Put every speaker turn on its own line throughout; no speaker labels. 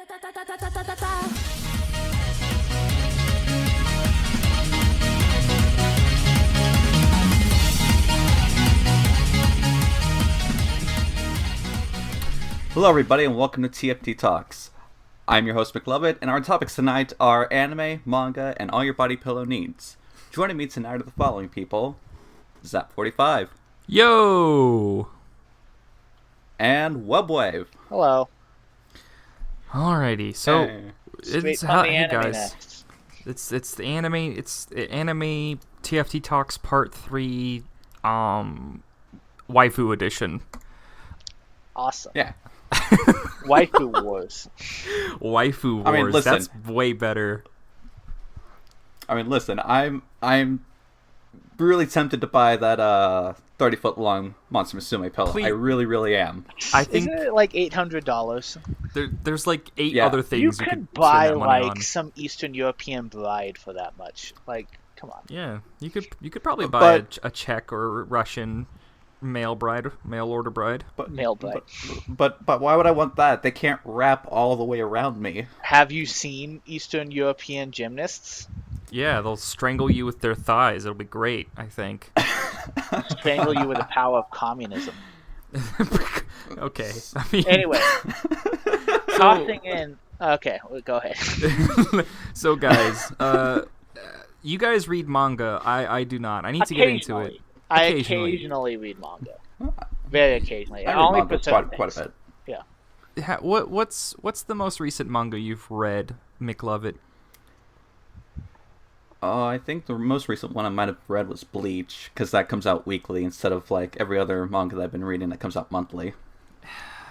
Hello everybody and welcome to TFT Talks. I'm your host Mclovett, and our topics tonight are anime, manga, and all your body pillow needs. Joining me tonight are the following people: Zap45.
Yo!
And Wubwave.
Hello.
Alrighty, so
Hey
guys, it's the anime TFT Talks Part 3 Waifu edition.
Awesome.
Yeah.
Waifu Wars.
Waifu Wars.
I mean, listen.
That's way better.
I mean, listen, I'm really tempted to buy that 30-foot long Monster Musume pillow.
Please.
I really am.
I think
Isn't it like $800?
there's like 8
Yeah.
other things
You
you
could
could
buy
spend that money
like
on.
some Eastern European bride for that much. Like, come on.
Yeah, you could probably buy
But-
a Czech or Russian mail order bride.
Male bride.
But why would I want that? They can't wrap all the way around me.
Have you seen Eastern European gymnasts?
Yeah, they'll strangle you with their thighs. It'll be great, I think.
Strangle you with the power of communism.
Okay. I mean,
Anyway, tossing in. Okay, go ahead.
So guys, you guys read manga. I do not. I need to get into it.
I
Occasionally.
occasionally read manga. Very occasionally.
I read
Only
manga
for certain
quite a
things.
bit.
What's the most recent manga you've read, Mclovett?
I think the most recent one I might have read was Bleach, because that comes out weekly instead of like every other manga that I've been reading that comes out monthly.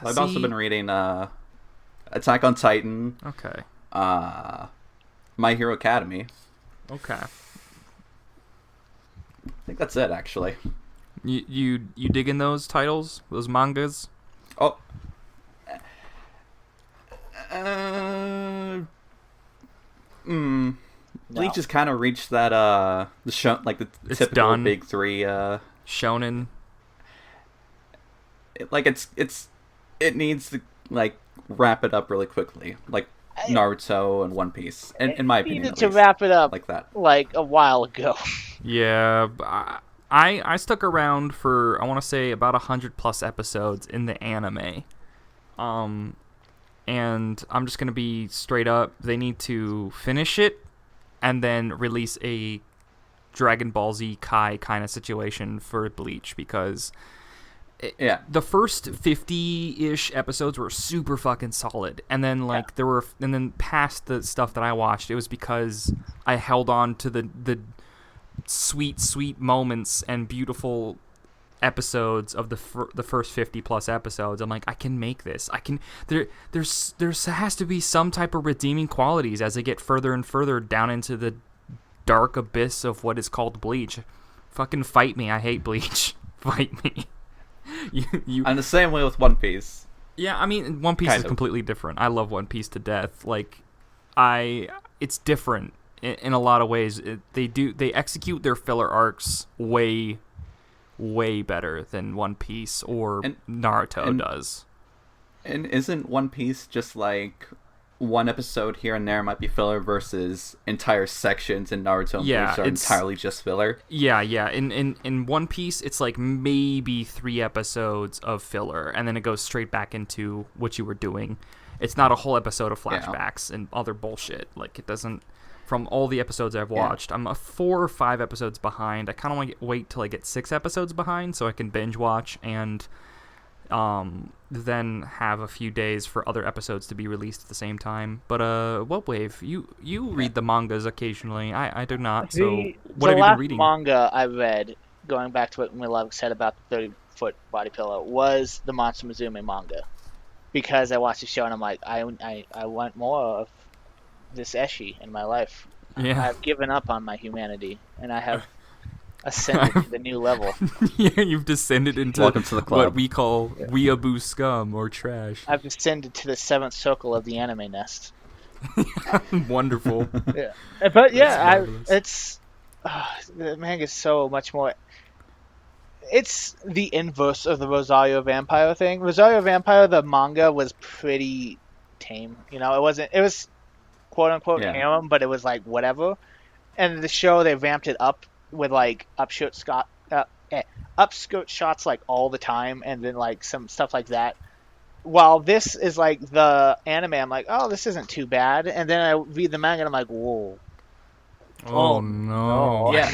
I've also been reading Attack on Titan,
Okay.
My Hero Academy.
Okay.
I think that's it, actually.
You digging those titles, those mangas?
Oh. Bleach has kind of reached that the show, like the
It's
typical
done.
big three.
Shonen.
It needs to like wrap it up really quickly, like Naruto and One Piece. In my opinion,
Needed
at
to
least,
wrap it up
like that.
like a while ago.
Yeah, I stuck around for I want to say about 100+ episodes in the anime. And I'm just gonna be straight up. They need to finish it, and then release a Dragon Ball Z Kai kind of situation for Bleach, because the first 50-ish episodes were super fucking solid, and then and then past the stuff that I watched, it was because I held on to the sweet moments and beautiful episodes of the first 50+ episodes. I'm like, I can make this. I can. There has to be some type of redeeming qualities as they get further and further down into the dark abyss of what is called Bleach. Fucking fight me. I hate Bleach. Fight me. you.
I'm the same way with One Piece.
Yeah, I mean, One Piece
Kind
is
of.
completely different. I love One Piece to death. Like, it's different in a lot of ways. They execute their filler arcs way better than One Piece or Naruto does.
And isn't One Piece just like one episode here and there might be filler versus entire sections in Naruto and Bleach are entirely just filler?
Yeah. In One Piece, it's like maybe 3 episodes of filler, and then it goes straight back into what you were doing. It's not a whole episode of flashbacks and other bullshit. Like, it doesn't... From all the episodes I've watched, I'm 4 or 5 episodes behind. I kind of want to wait till I get 6 episodes behind so I can binge watch and then have a few days for other episodes to be released at the same time. But Wubwave, you read the mangas occasionally. I do not. So what have you been reading?
The last manga I read, going back to what Mclovett said about the 30-foot body pillow, was the Monster Musume manga. Because I watched the show and I'm like, I want more of this eshi in my life.
Yeah.
I've given up on my humanity, and I have ascended to the new level.
Yeah, you've descended into
Welcome to the club.
what we call weeaboo scum or trash.
I've descended to the 7th circle of the anime nest.
Wonderful.
Yeah, but yeah,
That's
the manga is so much more. It's the inverse of the Rosario Vampire thing. Rosario Vampire, the manga was pretty tame. You know, it wasn't. It was quote unquote
Yeah.
harem, but it was like whatever. And the show they ramped it up with like upskirt shots like all the time, and then like some stuff like that. While this is like the anime, I'm like, oh, this isn't too bad. And then I read the manga, and I'm like, whoa.
Oh no.
Yeah.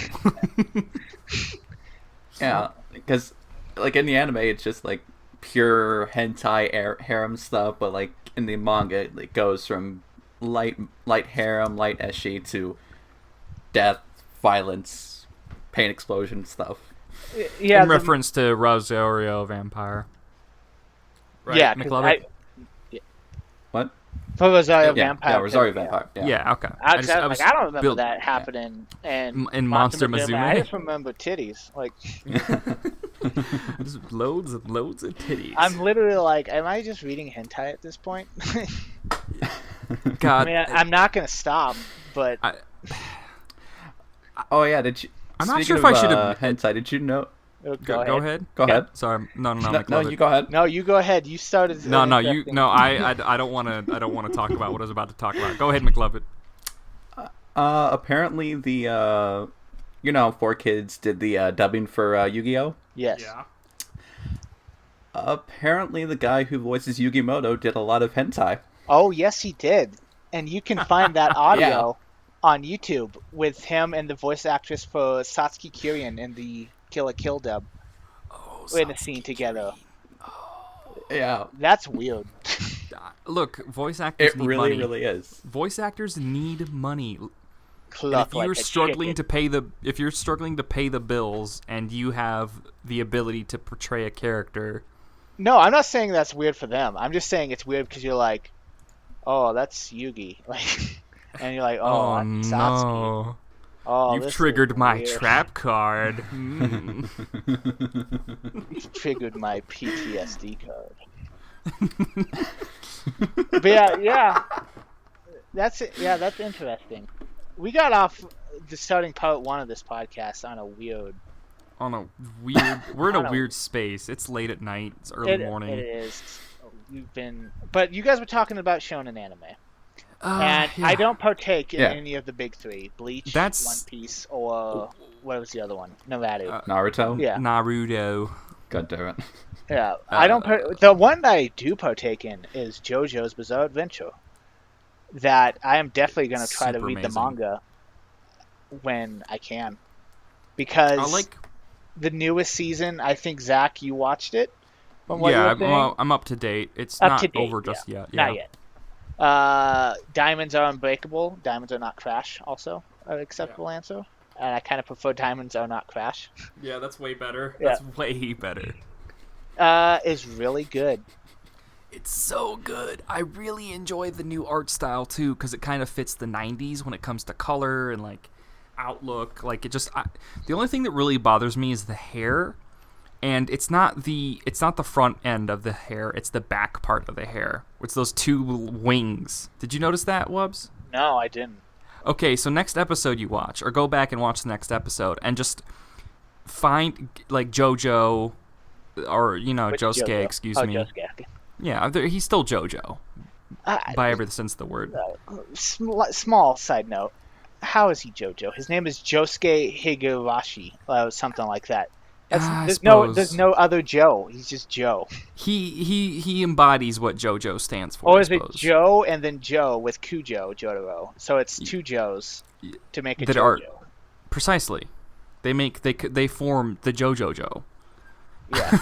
Yeah, because like in the anime, it's just like pure hentai harem stuff, but like in the manga, it goes from light harem, light ecchi to death, violence, pain explosion stuff.
Yeah,
In reference to Rosario Vampire. Right,
yeah, 'cause
Mclovett?
What?
for Rosario
Yeah,
Vampire.
yeah, Rosario
yeah.
Vampire. Yeah.
Yeah, okay.
I don't remember
build-
that happening
in Monster Musume.
I just remember titties. Like,
Just loads and loads of titties.
I'm literally like, am I just reading hentai at this point?
God,
I mean, I'm not gonna stop, but
Oh yeah, did you?
I'm not
speaking
sure if
of,
I should have.
hentai. Did you know?
go ahead.
Go ahead.
Sorry, no,
No,
Mclovett.
you go ahead.
No, you go ahead. You started.
No,
an
you.
interesting-
No, I don't want to. I don't want to talk about what I was about to talk about. Go ahead, Mclovett.
Apparently the 4Kids did the dubbing for Yu-Gi-Oh.
Yes.
Apparently the guy who voices Yugimoto did a lot of hentai.
Oh, yes, he did. And you can find that audio on YouTube with him and the voice actress for Satsuki Kirin in the Kill la Kill dub. We're in a scene together.
Yeah,
That's weird.
Look, voice actors
it
need
really,
money.
really is.
Voice actors need money. And
Cluck
if
like
you're
a
struggling
chicken.
if you're struggling to pay the bills and you have the ability to portray a character,
No, I'm not saying that's weird for them. I'm just saying it's weird because you're like, oh, that's Yugi. Like, and you're like, oh, I'm Satsuki.
no.
Oh,
You've
this is
triggered my
weird.
trap card. Mm.
You've triggered my PTSD card. But yeah. That's it. Yeah, that's interesting. We got off the starting part one of this podcast on a weird.
On a weird, we're in
On
a
a-
weird space. It's late at night. It's early morning.
It is. But you guys were talking about shonen anime, and
yeah.
I don't partake in
Yeah.
any of the big three: Bleach,
That's-
One Piece, or what was the other one? Naruto.
Naruto.
Yeah.
Naruto.
God damn it.
Yeah, I don't. The one that I do partake in is JoJo's Bizarre Adventure. That I am definitely going to try to
Super
read
amazing.
the manga when I can, because
I like.
the newest season. I think Zach, you watched it. From what you
Yeah,
were saying?
well, I'm up to date. It's
Up
not
to date,
over just
yeah.
yet. Yeah.
Not yet. Diamonds are unbreakable. Diamonds are not crash. Also, an acceptable answer. And I kind of prefer diamonds are not crash.
Yeah, that's way better.
Yeah.
That's way better.
Is really good.
It's so good. I really enjoy the new art style too, because it kind of fits the '90s when it comes to color and like outlook. Like it just, the only thing that really bothers me is the hair, and it's not the front end of the hair. It's the back part of the hair. It's those two wings. Did you notice that, Wubs?
No, I didn't.
Okay, so next episode you watch, or go back and watch the next episode, and just find like JoJo, or
Which
Josuke.
JoJo?
Excuse
Oh,
me.
Josuke.
Yeah, he's still JoJo by every sense of the word.
Small side note. How is he JoJo? His name is Josuke Higurashi, something like that.
I
There's
suppose.
no other Joe. He's just Joe.
He embodies what JoJo stands for.
Or
I
is it
suppose.
Joe and then Joe with Kujo Jotaro? So it's two Joes to make a
That
JoJo.
are- Precisely. They form the JoJo.
Yeah.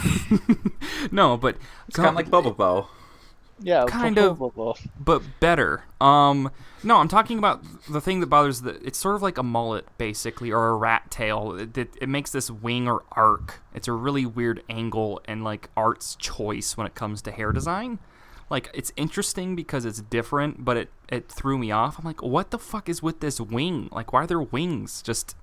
No, but
It's kind of like Bobobo.
Yeah.
Kind of. but better. No, I'm talking about the thing that bothers it's sort of like a mullet basically, or a rat tail. It makes this wing or arc. It's a really weird angle and like art's choice when it comes to hair design. Like it's interesting because it's different, but it threw me off. I'm like, what the fuck is with this wing? Like, why are there wings just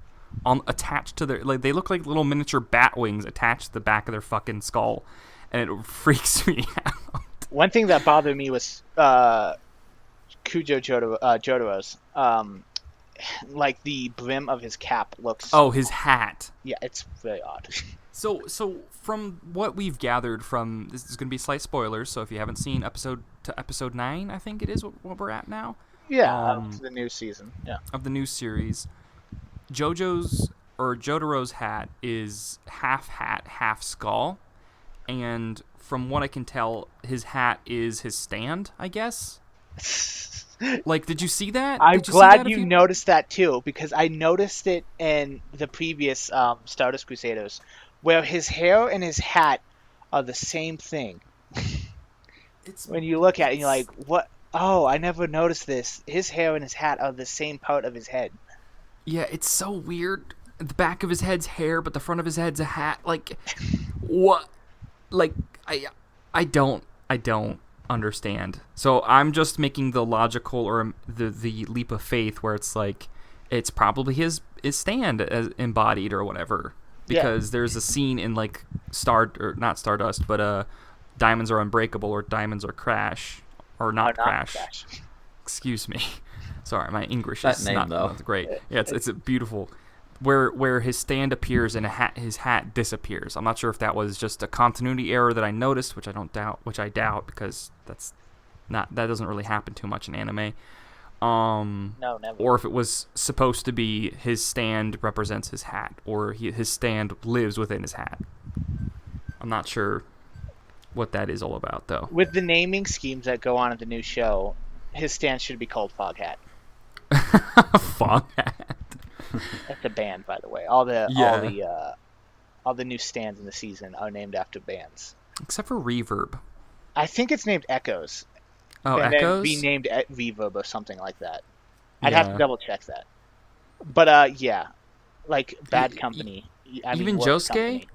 attached to their, like, they look like little miniature bat wings attached to the back of their fucking skull, and it freaks me out.
One thing that bothered me was Kujo Jotaro's. Like the brim of his cap looks.
Oh, his hat.
Yeah, it's very odd.
So from what we've gathered from, this is going to be slight spoilers, so if you haven't seen episode to episode 9, I think it is what we're at now.
Yeah, the new season. Yeah.
Of the new series. Jotaro's hat is half hat, half skull, and from what I can tell, his hat is his stand, I guess. Like, did you see that?
I'm glad you noticed that too, because I noticed it in the previous Stardust Crusaders, where his hair and his hat are the same thing. When you look at it, you're like, what? Oh, I never noticed this. His hair and his hat are the same part of his head.
Yeah, it's so weird. The back of his head's hair, but the front of his head's a hat. Like, what? Like, I don't understand. So I'm just making the logical or the leap of faith where it's like, it's probably his stand as embodied or whatever. Because there's a scene in like not Stardust, but Diamonds Are Unbreakable or Diamonds Are Crash or not Crash. Excuse me. Sorry, my English is not great. Yeah, it's a beautiful where his stand appears and his hat disappears. I'm not sure if that was just a continuity error that I noticed, which I doubt because that doesn't really happen too much in anime.
No, never.
Or if it was supposed to be his stand represents his hat, or his stand lives within his hat. I'm not sure what that is all about, though.
With the naming schemes that go on in the new show, his stand should be called Fog Hat.
Fog Hat.
That's a band, by the way. All the new stands in the season are named after bands,
except for Reverb.
I think it's named Echoes.
Oh,
and
Echoes?
Then be named Reverb or something like that. I'd have to double check that. But yeah, like Bad Company.
Even Josuke?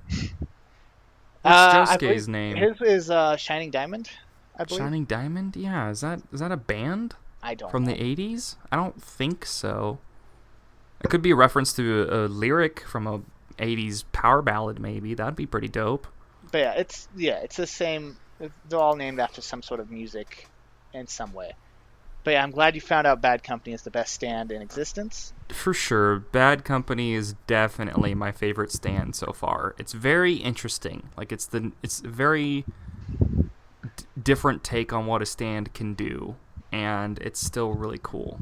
What's
Josuke's name?
His is Shining Diamond, I believe.
Shining Diamond? Yeah, is that a band?
I don't
From
know.
the 80s? I don't think so. It could be a reference to a lyric from a 80s power ballad, maybe. That'd be pretty dope.
But it's the same. They're all named after some sort of music in some way. But yeah, I'm glad you found out Bad Company is the best stand in existence.
For sure. Bad Company is definitely my favorite stand so far. It's very interesting. Like, it's a very different take on what a stand can do, and it's still really cool.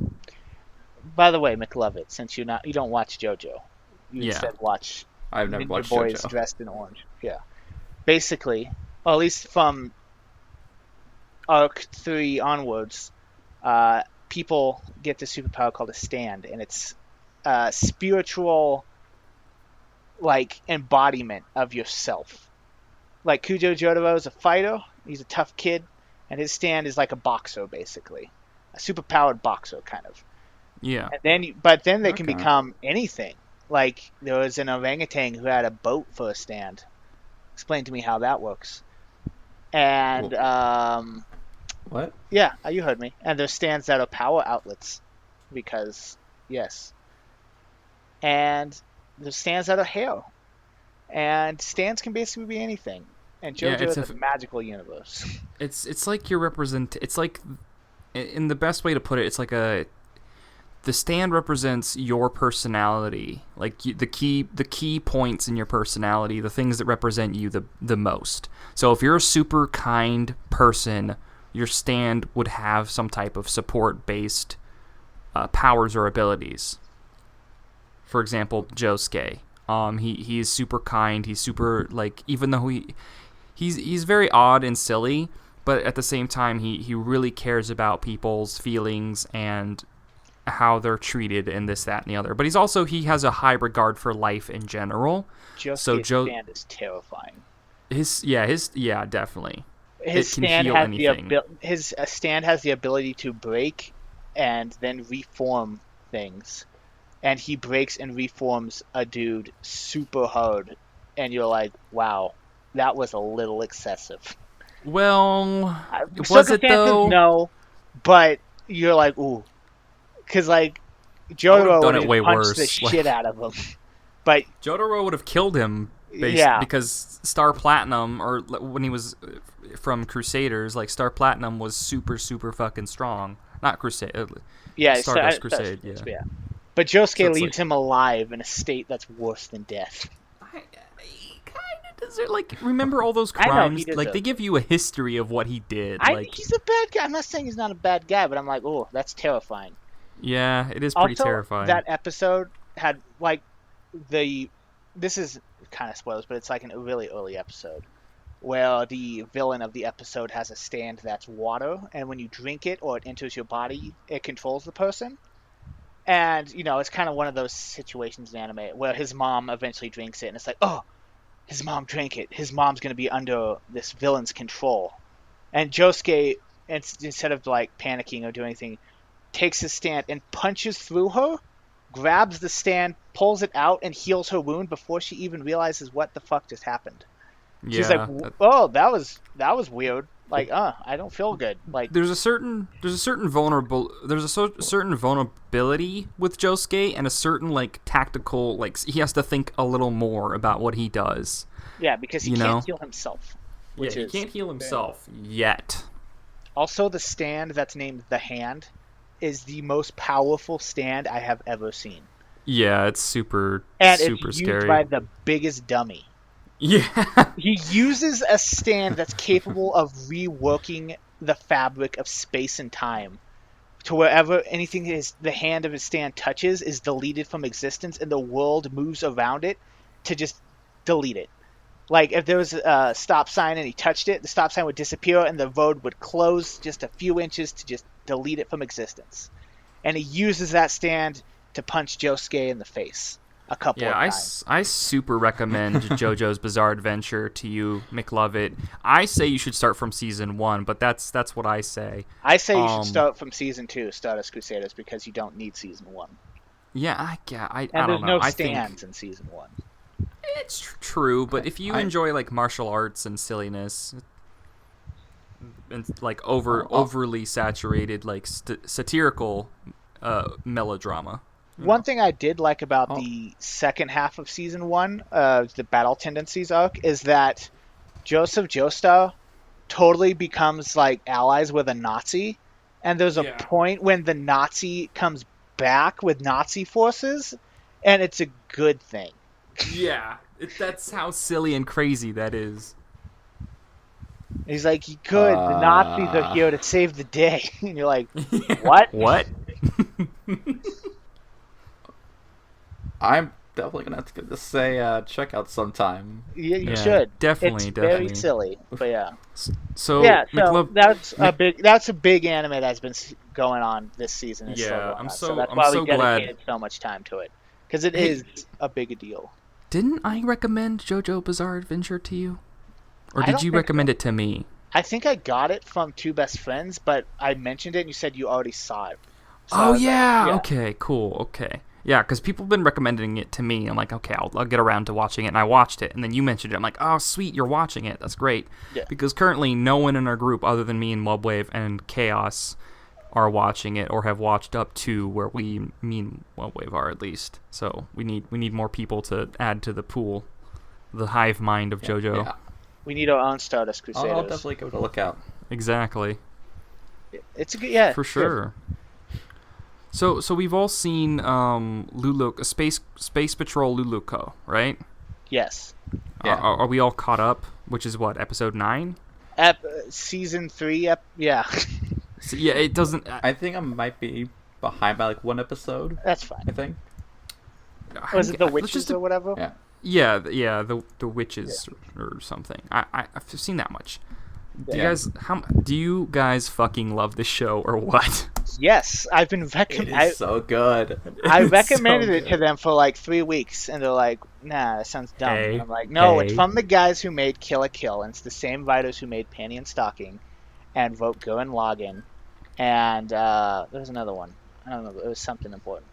By the way, Mclovett, since you don't watch JoJo, you instead watch
I've never
Ninja
watched
Boys
JoJo.
Dressed in Orange. Yeah. Basically, or at least from Arc 3 onwards, people get the superpower called a stand, and it's a spiritual, like, embodiment of yourself. Like, Kujo Jotaro is a fighter, he's a tough kid, and his stand is like a boxer, basically. A superpowered boxer, kind of.
Yeah.
And then they can become anything. Like, there was an orangutan who had a boat for a stand. Explain to me how that works. And,
What?
yeah, you heard me. And there's stands that are power outlets. Because, yes. And there's stands that are hair. And stands can basically be anything. And JoJo is a magical universe.
It's like your it's like, in the best way to put it, it's like the stand represents your personality, like the key points in your personality, the things that represent you the most. So if you're a super kind person, your stand would have some type of support-based powers or abilities. For example, Josuke. He is super kind. He's super, like, even though he's very odd and silly, but at the same time he really cares about people's feelings and how they're treated and this, that, and the other. But he has a high regard for life in general.
Josuke's stand is terrifying.
Definitely.
His stand has the ability to break and then reform things. And he breaks and reforms a dude super hard. And you're like, wow, that was a little excessive.
Well, was it though?
No, but you're like, ooh. Because, like, Jotaro would have punched the shit out of him. But
Jotaro would have killed him because Star Platinum, or when he was from Crusaders, like, Star Platinum was super, super fucking strong. Not Crusade. Stardust Crusade, yeah.
But Josuke leaves him alive in a state that's worse than death.
He kind of Is there like remember all those
I know,
crimes?
he did
Like
those.
they give you a history of what he did. Like
He's a bad guy. I'm not saying he's not a bad guy, but I'm like, oh, that's terrifying.
yeah, it is pretty
Also,
terrifying.
that episode had like this is kind of spoilers, but it's like a really early episode where the villain of the episode has a stand that's water, and when you drink it or it enters your body, it controls the person. And it's kind of one of those situations in anime where his mom eventually drinks it, and it's like, oh, his mom drank it. His mom's gonna be under this villain's control. And Josuke, instead of like panicking or doing anything, takes his stand and punches through her, grabs the stand, pulls it out, and heals her wound before she even realizes what the fuck just happened. She's like, "Oh, that was weird. Like, I don't feel good." Like,
there's a certain vulnerability with Josuke, and a certain like tactical, like he has to think a little more about what he does.
Yeah, because he can't heal himself.
He can't heal himself yet. Also,
the stand that's named the Hand is the most powerful stand I have ever seen.
Yeah, it's super
it's
scary.
Used by the biggest dummy.
Yeah.
He uses a stand that's capable of reworking the fabric of space and time to wherever anything the hand of his stand touches is deleted from existence, and the world moves around it to just delete it. Like, if there was a stop sign and he touched it, the stop sign would disappear and the road would close just a few inches to just delete it from existence. And he uses that stand to punch Josuke in the face a couple of times.
I super recommend JoJo's Bizarre Adventure to you, Mclovett. I say you should start from season 1, but that's what I say.
I say you should start from season 2, Stardust Crusaders, because you don't need season 1.
Yeah, I don't know.
And there's no stands in season 1.
It's true, but if you enjoy like martial arts and silliness, and like overly saturated like satirical melodrama.
One thing I did like about the second half of season 1, the Battle Tendencies arc, is that Joseph Joestar totally becomes like allies with a Nazi, and there's a point when the Nazi comes back with Nazi forces, and it's a good thing.
Yeah, that's how silly and crazy that is.
He's like, good, the Nazis are here to save the day. And you're like, what?
What?
I'm definitely going to have to get this check out sometime.
Yeah, you should.
Definitely,
it's very silly, but yeah.
So
that's a big anime that's been going on this season.
That's
why
we
dedicated so much time to it, because it is a big deal.
Didn't I recommend JoJo Bizarre Adventure to you? Or did you recommend it to me?
I think I got it from Two Best Friends, but I mentioned it and you said you already saw it. So
Okay, cool, okay. Yeah, because people have been recommending it to me. I'm like, okay, I'll get around to watching it, and I watched it, and then you mentioned it. I'm like, oh, sweet, you're watching it. That's great.
Yeah.
Because currently no one in our group other than me and Wubwave and Chaos are watching it or have watched up to where me and Wubwave are, at least. So we need more people to add to the pool, the hive mind of JoJo. Yeah.
We need our own Stardust Crusaders.
I'll definitely give it a look out.
Exactly.
It's a good,
for sure. Good. So we've all seen Space Patrol Luluko, right?
Yes.
Yeah. Are we all caught up? Which is what, episode 9?
Season 3. Yeah.
So, yeah, it doesn't.
I think I might be behind by like one episode.
That's fine.
I think.
Was it the witches or whatever?
Yeah. Yeah. The witches or something. I've seen that much. Do you guys fucking love this show or what?
Yes, I've been recommending.
It is so good.
I recommended it to them for like 3 weeks, and they're like, "Nah, that sounds dumb." I'm like, "No, it's from the guys who made Kill la Kill, and it's the same writers who made Panty and Stocking, and Vote Gurren Lagann, and there was another one. I don't know. It was something important,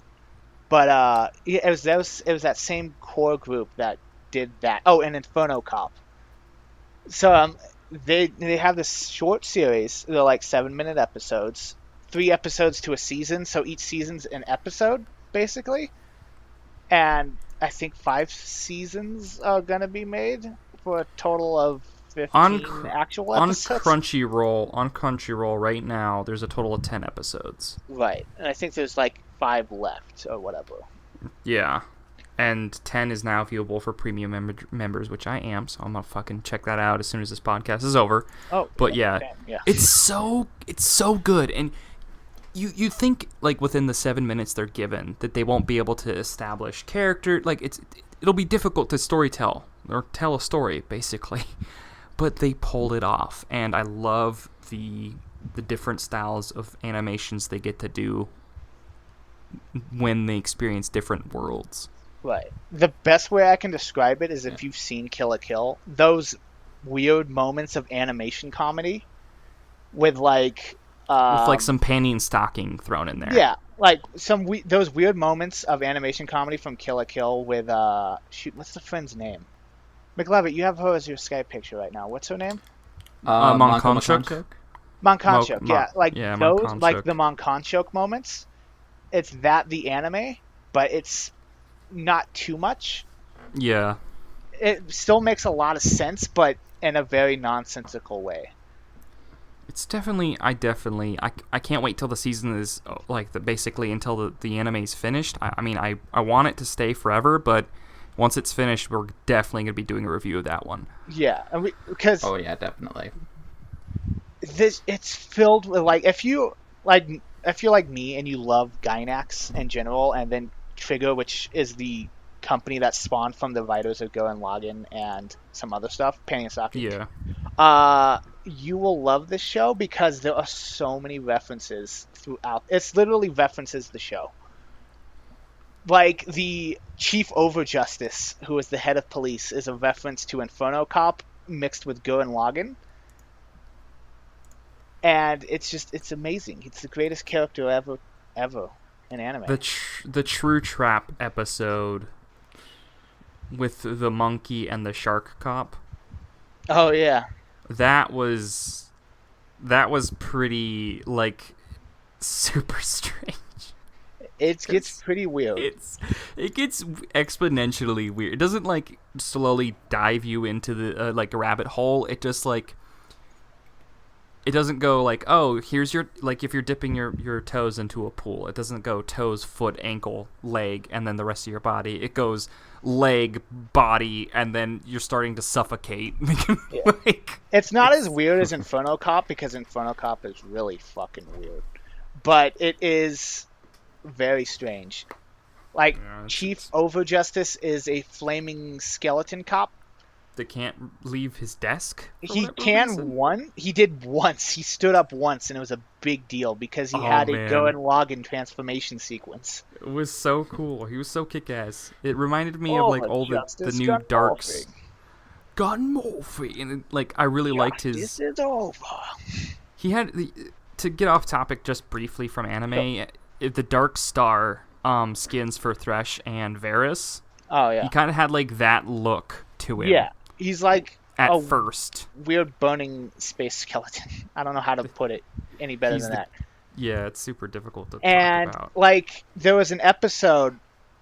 but it was that same core group that did that. Oh, and Inferno Cop. So they have this short series. They're like 7-minute episodes. 3 episodes to a season, so each season's an episode, basically. And I think 5 seasons are going to be made for a total of 15 actual episodes.
On Crunchyroll right now, there's a total of 10 episodes.
Right. And I think there's like 5 left, or whatever.
Yeah. and 10 is now viewable for premium members, which I am, so I'm gonna fucking check that out as soon as this podcast is over.
Oh,
but yeah, it's so good, and you think like within the 7 minutes they're given that they won't be able to establish character, like it'll be difficult to storytell or tell a story basically, but they pulled it off, and I love the different styles of animations they get to do when they experience different worlds.
Right. The best way I can describe it is if you've seen Kill la Kill, those weird moments of animation comedy with like
some panty and stocking thrown in there.
Yeah, like those weird moments of animation comedy from Kill la Kill with what's the friend's name? Mclovett, you have her as your Skype picture right now. What's her name?
Monkonchuk.
Monkonchuk, yeah. Like
yeah,
those,
Monkonchuk.
like the Monkonchuk moments. It's the anime, but it's not too much.
Yeah.
It still makes a lot of sense, but in a very nonsensical way.
It's definitely, I can't wait till the season is, basically until the anime's finished. I mean, I want it to stay forever, but once it's finished, we're definitely going to be doing a review of that one.
Yeah, because...
Oh, yeah, definitely.
It's filled with, like, if you're like me and you love Gainax in general, and then Trigger, which is the company that spawned from the writers of Go and Login and some other stuff, Panty and Stocking.
Yeah.
You will love this show because there are so many references throughout. It's literally references the show. Like, the Chief Overjustice, who is the head of police, is a reference to Inferno Cop mixed with Go and Login. And it's amazing. It's the greatest character ever in anime.
The True Trap episode with the monkey and the shark cop.
Oh yeah.
That was pretty, like, super strange.
It gets pretty weird.
It gets exponentially weird. It doesn't, like, slowly dive you into the like a rabbit hole. It just, like, it doesn't go like, oh, here's your, like, if you're dipping your toes into a pool, it doesn't go toes, foot, ankle, leg, and then the rest of your body. It goes leg, body, and then you're starting to suffocate.
Yeah. It's not as weird as Inferno Cop, because Inferno Cop is really fucking weird. But it is very strange. Like, Chief Overjustice is a flaming skeleton cop
that can't leave his desk.
He did once. He stood up once, and it was a big deal because he had a Go and Login transformation sequence.
It was so cool. He was so kick-ass. It reminded me of, like, all the new Darks. Gun morphing. And, like, I really liked his...
This is over.
He had... To get off topic just briefly from anime, the Dark Star skins for Thresh and Varys.
Oh, yeah.
He kind of had, like, that look to him.
Yeah. He's like
at first
weird burning space skeleton. I don't know how to put it any better than that.
Yeah, it's super difficult to talk about.
Like, there was an episode,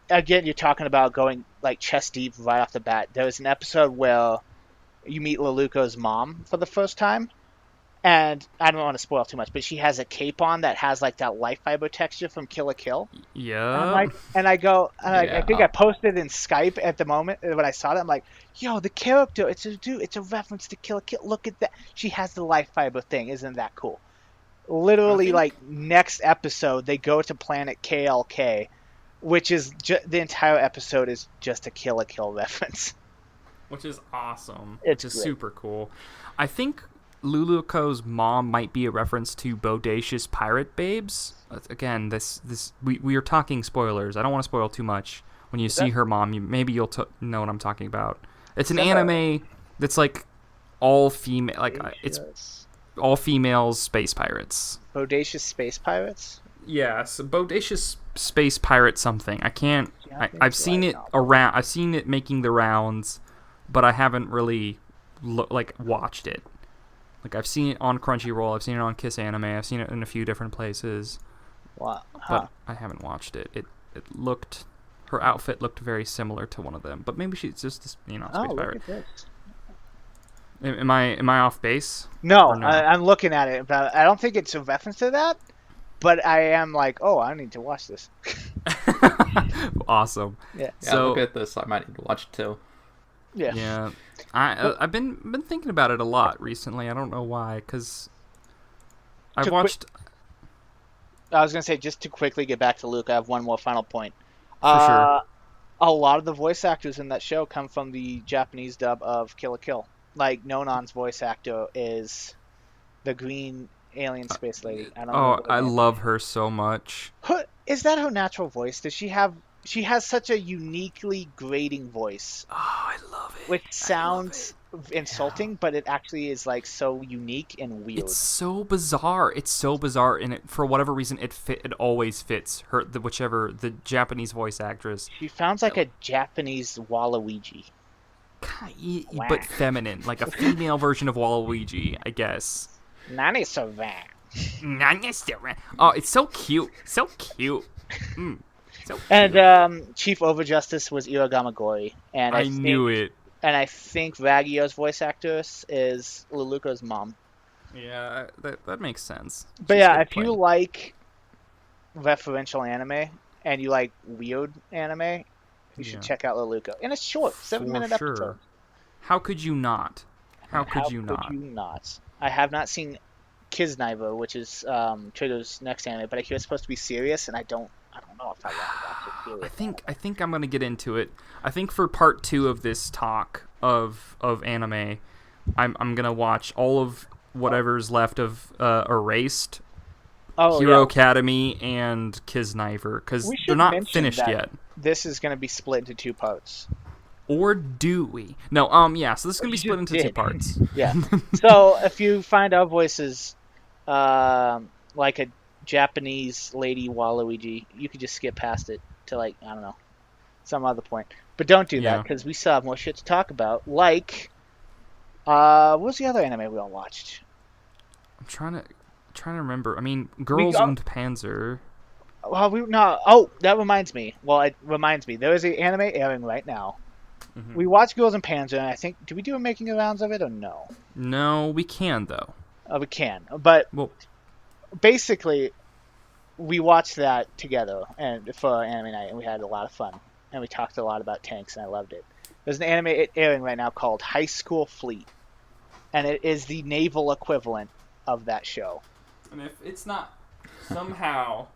again, you're talking about going, like, chest deep right off the bat. There was an episode where you meet Leluco's mom for the first time, and I don't want to spoil too much, but she has a cape on that has, like, that life fiber texture from Kill la Kill.
Yeah.
I think I posted in Skype at the moment when I saw that. I'm like, yo, the character, it's a reference to Kill la Kill. Look at that. She has the life fiber thing. Isn't that cool? Literally, like, next episode, they go to planet KLK, which is the entire episode is just a Kill la Kill reference.
Which is awesome.
It's
just
great.
Super cool. I think Luluco's mom might be a reference to Bodacious Pirate Babes. Again, we are talking spoilers. I don't want to spoil too much. When you see her mom, maybe you'll know what I'm talking about. It's an anime that's like all female, like it's all females space pirates.
Bodacious space pirates.
Yeah, so Bodacious Space Pirate something. I've seen it around. I've seen it making the rounds, but I haven't really watched it. Like, I've seen it on Crunchyroll, I've seen it on Kiss Anime, I've seen it in a few different places.
Wow.
But I haven't watched it. Her outfit looked very similar to one of them, but maybe she's just, space pirate.
Look at this.
Am I off base?
No, I'm looking at it, but I don't think it's a reference to that. But I am like, oh, I need to watch this.
Awesome.
Yeah.
Yeah,
So
look at this. I might need to watch it too.
Yeah.
yeah, I've been thinking about it a lot recently. I don't know why, because I watched
I was gonna say, just to quickly get back to Luke, I have one more final point.
for sure.
A lot of the voice actors in that show come from the Japanese dub of Kill la Kill. Like Nonon's voice actor is the green alien space lady. I don't
Oh,
remember her
I
name.
love her so much.
Is that her natural voice? Does she have? She has such a uniquely grating voice,
Oh, I love it.
which
I love
sounds
it.
insulting, but it actually is like so unique and weird.
It's so bizarre. It's so bizarre, and for whatever reason, it always fits her. The Japanese voice actress,
She sounds like a Japanese Waluigi.
but feminine, like a female version of Waluigi, I guess.
Nani Savan.
Oh, it's so cute. So cute. So cute.
And Chief Overjustice was Iragamagori, and
I knew it.
And I think Raggio's voice actress is Luluko's mom.
Yeah, that makes sense.
But
She's
yeah,
good
if you
playing.
like referential anime and you like weird anime, you should check out Luluko. And it's short, 7-minute
For sure.
episode.
How could you not? How could you not?
I have not seen Kiznaiver, which is Trigger's next anime, but I hear it's supposed to be serious, and I don't know if I want to watch it serious.
I think I'm gonna get into it. I think for part 2 of this talk of anime, I'm gonna watch all of whatever's left of Erased, Hero Academy, and Kiznaiver, because
We should
they're not
mention
finished
that
yet.
This is going to be split into 2 parts.
Or do we? No, yeah. So this is gonna be split into 2 parts.
Yeah. So if you find our voices like a Japanese lady Waluigi, you could just skip past it to, like, I don't know, some other point. But don't do that, because we still have more shit to talk about. Like, what was the other anime we all watched?
I'm trying to remember. I mean, Girls und Panzer.
Oh, that reminds me. Well, it reminds me. There is an anime airing right now.
Mm-hmm.
We watched Girls and Panzer, and I think, did we do a making of rounds of it or no?
No, we can though.
We can, but
Well,
basically, we watched that together and for anime night, and we had a lot of fun, and we talked a lot about tanks, and I loved it. There's an anime airing right now called High School Fleet, and it is the naval equivalent of that show.
and if it's not somehow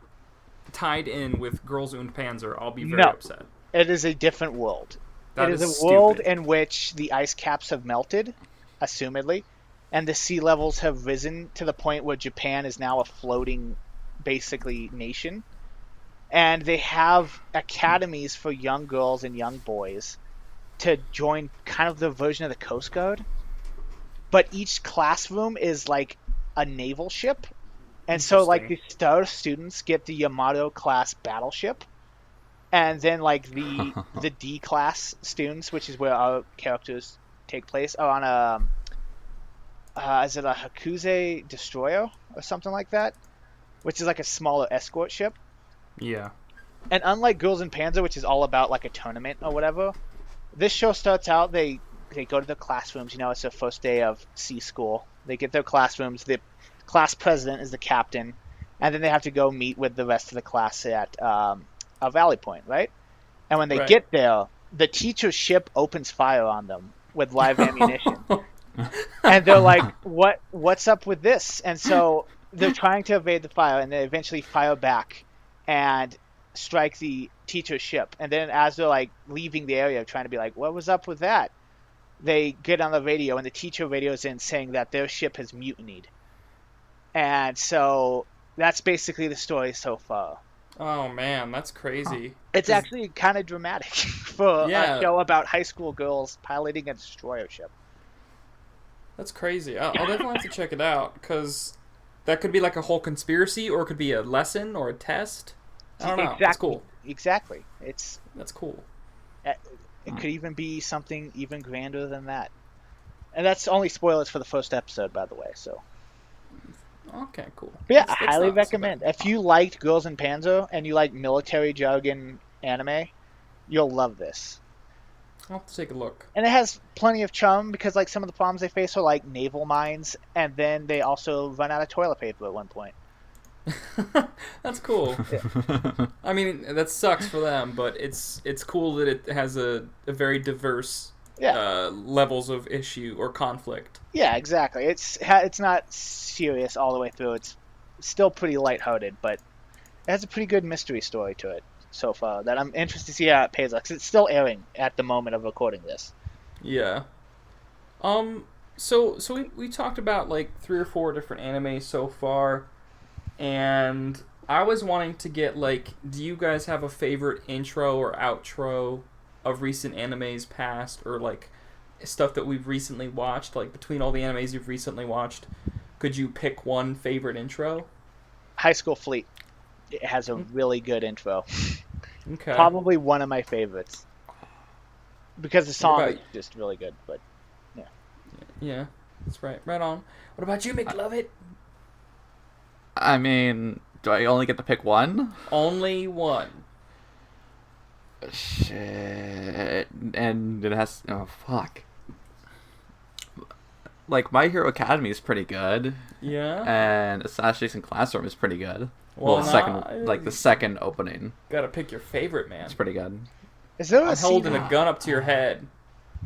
tied in with Girls und Panzer, I'll be very upset.
It is a different world.
That
it is
is
a world
stupid.
in which the ice caps have melted, assumedly, and the sea levels have risen to the point where Japan is now a floating, basically, nation. And they have academies for young girls and young boys to join kind of the version of the Coast Guard. But each classroom is like a naval ship. And so, like, the star students get the Yamato class battleship. And then, like, the D class students, which is where our characters take place, are on is it a Hakuze destroyer or something like that? Which is like a smaller escort ship.
Yeah.
And unlike Girls and Panzer, which is all about like a tournament or whatever, this show starts out, they go to their classrooms. You know, it's their first day of C school. They get their classrooms. The class president is the captain. And then they have to go meet with the rest of the class at a Valley Point, right? And when they get there, the teacher's ship opens fire on them with live ammunition. And they're like, what's up with this? And so they're trying to evade the fire, and they eventually fire back and strike the teacher's ship. And then as they're like leaving the area, trying to be like, what was up with that? They get on the radio, and the teacher radios in saying that their ship has mutinied. And so that's basically the story so far.
Oh man, that's crazy.
It's actually kind of dramatic for a show about high school girls piloting a destroyer ship.
That's crazy. I'll definitely have to check it out, because that could be like a whole conspiracy, or it could be a lesson or a test. I don't know.
Exactly.
That's cool.
Exactly.
That's cool.
It could even be something even grander than that. And that's only spoilers for the first episode, by the way. So.
Okay, cool.
But yeah,
That's
I highly
not so
recommend.
bad.
If you liked Girls and Panzer and you like military jargon anime, you'll love this.
I'll have to take a look.
And it has plenty of charm because like some of the problems they face are like naval mines, and then they also run out of toilet paper at one point.
That's cool. I mean, that sucks for them, but it's cool that it has a very diverse levels of issue or conflict.
Yeah, exactly. It's not serious all the way through. It's still pretty lighthearted, but it has a pretty good mystery story to it so far that I'm interested to see how it pays off. 'Cause it's still airing at the moment of recording this.
Yeah. So we talked about like 3 or 4 different animes so far, and I was wanting to get like, do you guys have a favorite intro or outro of recent animes past, or like stuff that we've recently watched? Like between all the animes you've recently watched, could you pick one favorite intro?
High School Fleet. It has a really good intro.
Okay.
Probably one of my favorites. Because the song
about-
is just really good, but
Yeah, that's right. Right on. What about you, Mclovett?
I mean, do I only get to pick one?
Only one.
Shit. And it has... Oh, fuck. Like, My Hero Academy is pretty good.
Yeah.
And Assassination Classroom is pretty good.
Well,
the second opening.
Gotta pick your favorite, man.
It's pretty good.
is there a
I'm holding
scene-
a gun up to your head,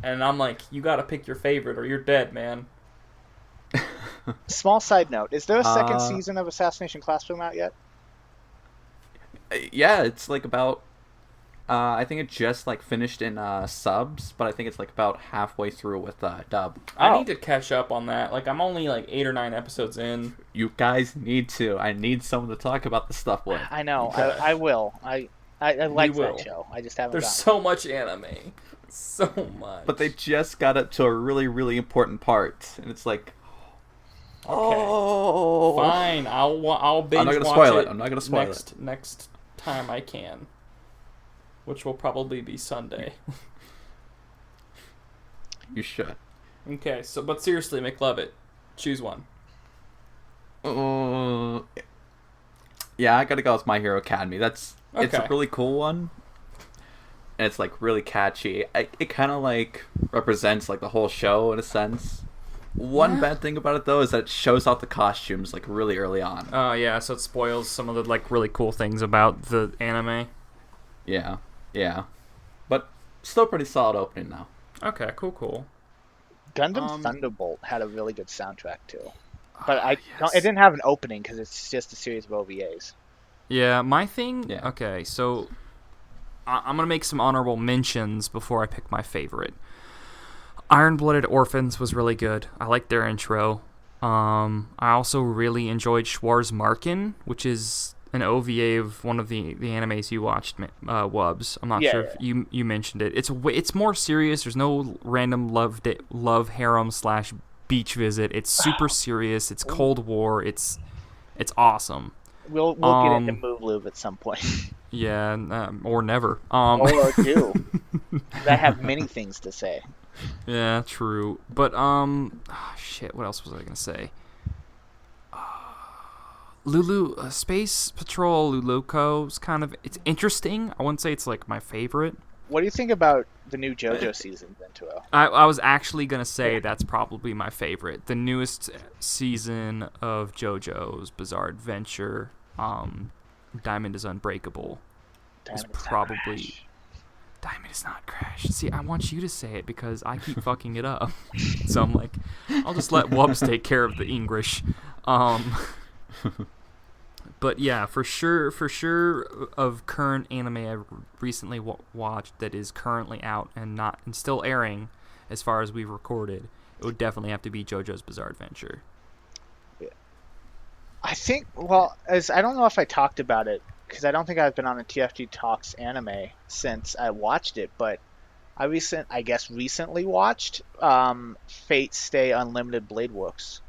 and I'm like, you gotta pick your favorite or you're dead, man.
Small side note, is there a second season of Assassination Classroom out yet?
Yeah, it's like about... I think it just like finished in subs, but I think it's like about halfway through with dub.
I need to catch up on that. Like, I'm only like 8 or 9 episodes in.
You guys need to. I need someone to talk about the stuff with.
I know.
Okay.
I will. I like
will.
that show. I just haven't
There's
gotten
so much anime. So much.
But they just got up to a really, really important part, and it's like, oh,
Fine, I'll binge
I'm not gonna
watch
spoil
it.
it. I'm not gonna spoil it.
Next time I can, which will probably be Sunday.
You should.
Okay, so but seriously, Mclovett, choose one.
Yeah, I gotta go with My Hero Academy. It's a
Okay.
really cool one, and it's like really catchy. It kind of like represents like the whole show in a sense. One
Yeah.
bad thing about it though is that it shows off the costumes like really early on.
Oh yeah, so it spoils some of the like really cool things about the anime.
Yeah, but still pretty solid opening now.
Okay, cool.
Gundam Thunderbolt had a really good soundtrack too, but it didn't have an opening because it's just a series of OVAs.
Yeah, my thing.
Yeah.
Okay, so I'm gonna make some honorable mentions before I pick my favorite. Iron-Blooded Orphans was really good. I liked their intro. I also really enjoyed Schwarzmarken, which is an OVA of one of the animes you watched, Wubs. I'm not sure if you mentioned it. It's more serious. There's no random love harem / beach visit. It's super serious. It's Cold War. It's awesome.
We'll get into Mclovett at some point.
Yeah, or never.
Or do. I have many things to say.
Yeah, true. But shit. What else was I gonna say? Space Patrol Luluko is kind of, it's interesting. I wouldn't say it's like my favorite.
What do you think about the new JoJo season, Ventura?
I was actually gonna say that's probably my favorite. The newest season of JoJo's Bizarre Adventure, Diamond is Unbreakable, is probably. Diamond is not Crash. See, I want you to say it because I keep fucking it up. So I'm like, I'll just let Wubs take care of the English. But yeah, for sure, of current anime I've recently watched that is currently out and still airing, as far as we've recorded, it would definitely have to be JoJo's Bizarre Adventure.
Yeah. I think, I don't know if I talked about it, because I don't think I've been on a TFT Talks Anime since I watched it, but I recently watched Fate Stay Unlimited Blade Works.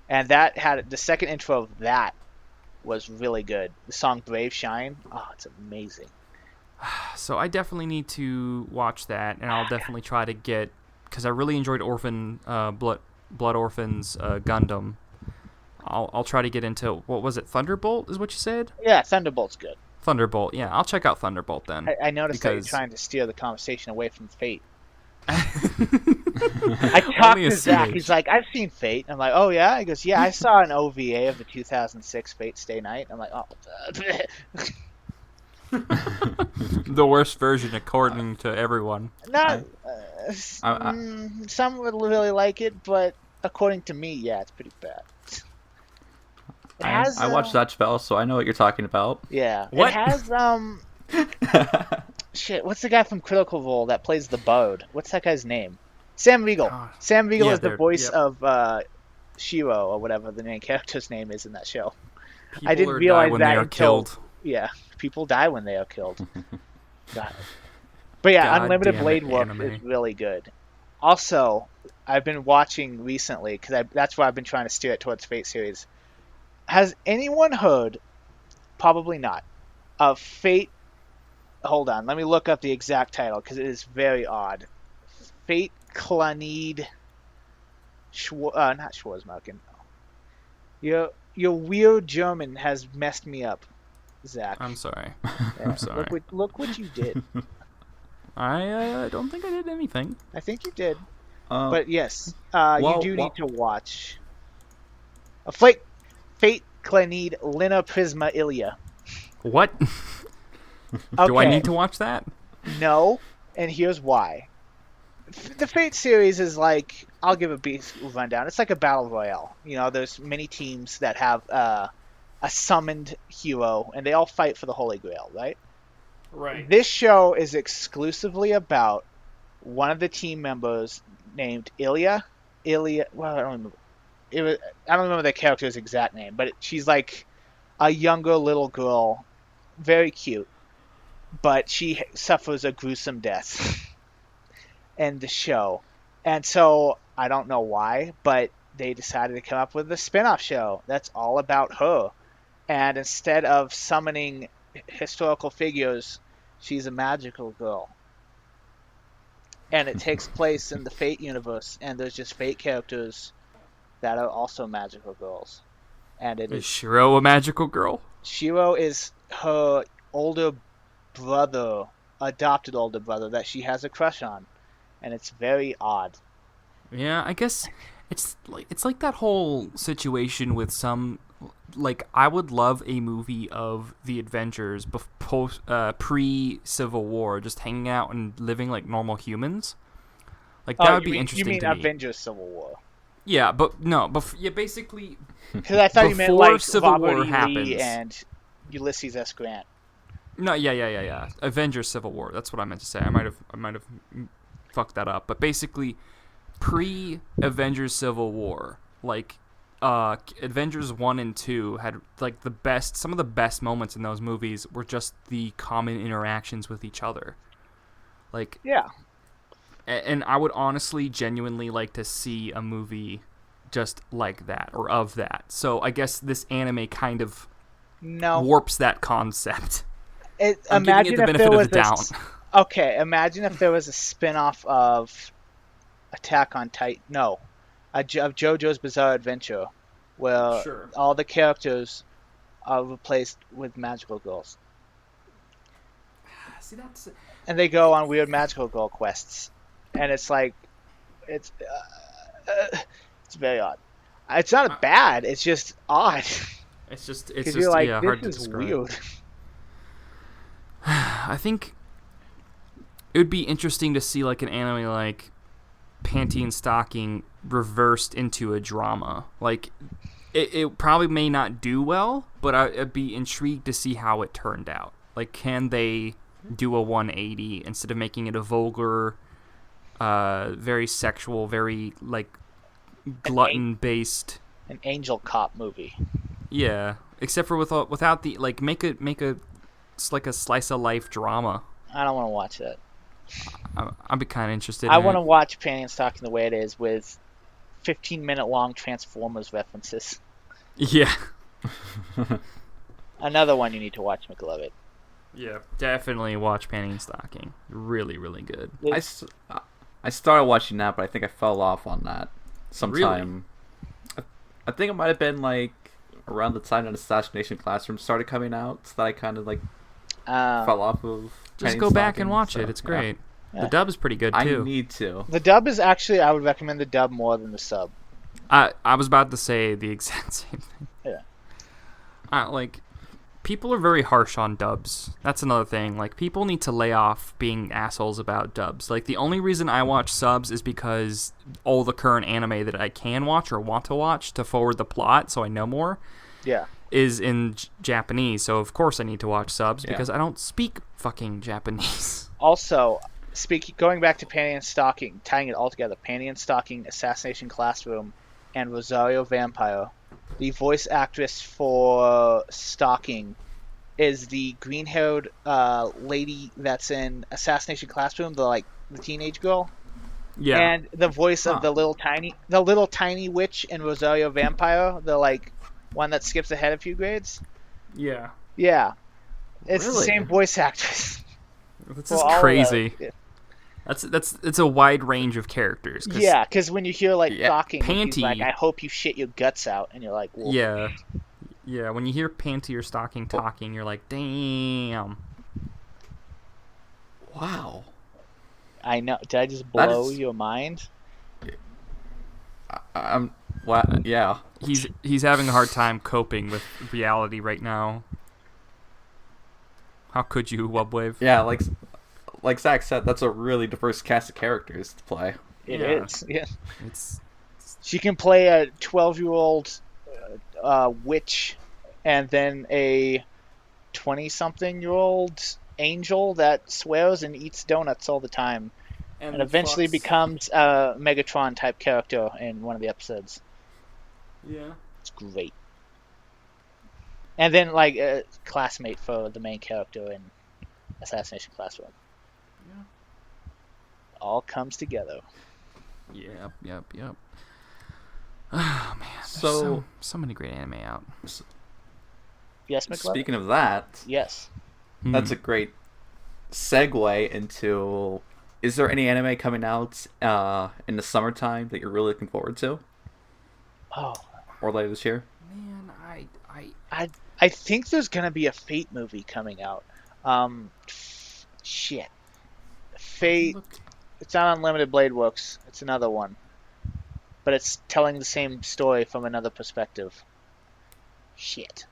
And that had the second intro of that was really good. The song Brave Shine, it's amazing.
So I definitely need to watch that, and I'll definitely try to get, because I really enjoyed Blood Orphans Gundam. I'll try to get into, what was it, Thunderbolt is what you said?
Yeah, Thunderbolt's good.
Thunderbolt, yeah, I'll check out Thunderbolt then.
I noticed that you're
because
trying to steer the conversation away from Fate. I talked
Only a
to Zach.
CH.
He's like, I've seen Fate. I'm like, oh yeah? He goes, yeah, I saw an OVA of the 2006 Fate Stay Night. I'm like, oh.
The worst version according to everyone.
Not.
I-
Some would really like it, but according to me, yeah, it's pretty bad. It has,
I watched that spell, so I know what you're talking about.
Yeah.
What?
It has, shit, what's the guy from Critical Role that plays the Bode? What's that guy's name? Sam Riegel.
God.
Sam Riegel
Yeah,
is the
they're-
voice
yep.
of Shiro, or whatever the main character's name is in that show.
People
I didn't
die
realize
when
that
they are
until-
killed.
Yeah, people die when they are killed. God. But yeah,
God
Unlimited
damn it,
Blade Work
anime.
is really good. Also, I've been watching recently, because that's why I've been trying to steer it towards Fate series. Has anyone heard, probably not, of Fate... Hold on, let me look up the exact title, because it is very odd. Fate Clanide... not Schwarzmarken. Your weird German has messed me up, Zach.
I'm sorry.
Yeah,
I'm sorry.
Look what you did.
I don't think I did anything.
I think you did.
Uh,
But yes,
well,
you do need to watch Fate Clanide Lina Prisma Ilia.
What?
Okay.
Do I need to watch that?
No, and here's why. The Fate series is like, I'll give a brief rundown. It's like a battle royale. You know, there's many teams that have a summoned hero, and they all fight for the Holy Grail, right?
Right.
This show is exclusively about one of the team members named Ilia. Well, I don't remember. I don't remember the character's exact name, but she's like a younger little girl, very cute, but she suffers a gruesome death in the show. And so I don't know why, but they decided to come up with a spin-off show that's all about her. And instead of summoning historical figures, she's a magical girl. And it takes place in the Fate universe, and there's just Fate characters that are also magical girls. And it
Is
is
Shiro a magical girl?
Shiro is her older brother, adopted older brother that she has a crush on, and it's very odd.
Yeah, I guess it's like that whole situation with some, like, I would love a movie of the Avengers pre Civil War, just hanging out and living like normal humans. Like that would be interesting
You mean
to me.
Avengers Civil War?
Yeah, but no, yeah, basically.
Because I thought you meant
Before
like
Civil
Robert
War
E. Lee
happens.
and Ulysses S. Grant.
No, yeah. Avengers Civil War. That's what I meant to say. I might have fucked that up. But basically, pre-Avengers Civil War, like Avengers 1 and 2 had like some of the best moments in those movies were just the common interactions with each other. Like,
Yeah.
and I would honestly, genuinely like to see a movie just like that or of that. So I guess this anime kind of
No.
warps that concept. I'm giving
Imagine
it the
if
benefit
there
of
was
the doubt.
Okay, imagine if there was a spin-off of Attack on Titan. No, of JoJo's Bizarre Adventure, where
Sure.
all the characters are replaced with magical girls,
See, that's
and they go on weird magical girl quests, and it's like, it's very odd. It's not bad. It's just odd.
it's just
Because you're like,
yeah, hard to
this is
describe.
weird.
I think it would be interesting to see like an anime like Panty and Stocking reversed into a drama. Like it probably may not do well, but I'd be intrigued to see how it turned out. Like, can they do a 180 instead of making it a vulgar, very sexual, very like glutton based?
An Angel Cop movie.
Yeah, except for without the like make it's like a slice of life drama.
I don't want to watch that.
I'd be kind of interested.
I
in
want to
it.
watch Panty and Stocking the way it is with 15-minute long Transformers references.
Yeah.
Another one you need to watch, Mclovett.
Yeah, definitely watch Panty and Stocking. Really, really good.
I started watching that, but I think I fell off on that sometime. I think it might have been like around the time that Assassination Classroom started coming out, so that I kind of like fell off of.
Just
Penny
go back
Stocking,
and watch
so,
it. It's
yeah.
great. The dub is pretty good
I
too.
need to.
The dub is actually, I would recommend the dub more than the sub.
I was about to say the exact same thing.
Yeah.
Like, people are very harsh on dubs. That's another thing. Like, people need to lay off being assholes about dubs. Like, the only reason I watch subs is because all the current anime that I can watch or want to watch to forward the plot so I know more
Yeah.
is in Japanese. So, of course, I need to watch subs because I don't speak fucking Japanese.
Also, going back to Panty and Stocking, tying it all together, Panty and Stocking, Assassination Classroom, and Rosario Vampire. The voice actress for Stocking is the green-haired lady that's in Assassination Classroom, the teenage girl.
Yeah.
And the voice of the little tiny witch in Rosario Vampire, the one that skips ahead a few grades.
Yeah.
Yeah, it's the
Really?
same voice actress.
This
for
is
all of
crazy.
those.
It's a wide range of characters.
Yeah, because when you hear Stocking, he's
Panty.
like, "I hope you shit your guts out," and you're like, well,
Yeah, when you hear Panty or Stocking talking, you're like, damn.
Wow.
I know. Did I just blow your mind?
What? Yeah.
He's having a hard time coping with reality right now. How could you, Wubwave?
Yeah, like Zach said, that's a really diverse cast of characters to play.
It is. Yeah.
It's
She can play a 12-year-old witch, and then a 20-something-year-old angel that swears and eats donuts all the time, and eventually becomes a Megatron-type character in one of the episodes.
Yeah.
It's great. And then, a classmate for the main character in Assassination Classroom.
Yeah.
All comes together.
Yep. Oh man, there's so many great anime out.
Yes, Mclovett?
Speaking of that,
Yes.
that's a great segue into. Is there any anime coming out in the summertime that you're really looking forward to,
Oh,
or later this year?
Man,
I think there's gonna be a Fate movie coming out. Shit. Fate. It's not Unlimited Blade Works. It's another one, but it's telling the same story from another perspective. Shit.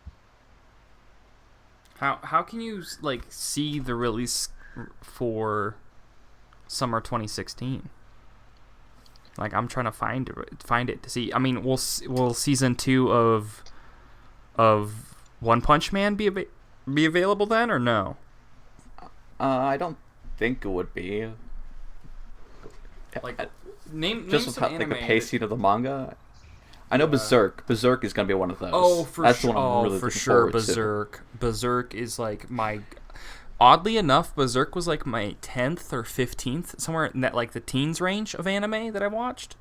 How can you see the release for summer 2016? I'm trying to find it to see. I mean, will season 2 of One Punch Man be available then or no?
I don't think it would be.
Name
Just
some
with the
anime
pacing of the manga. I know Berserk. Berserk is going to be one of those.
Oh,
That's the one I'm really looking forward
Berserk. Berserk is my. Oddly enough, Berserk was my 10th or 15th, somewhere in that the teens range of anime that I watched.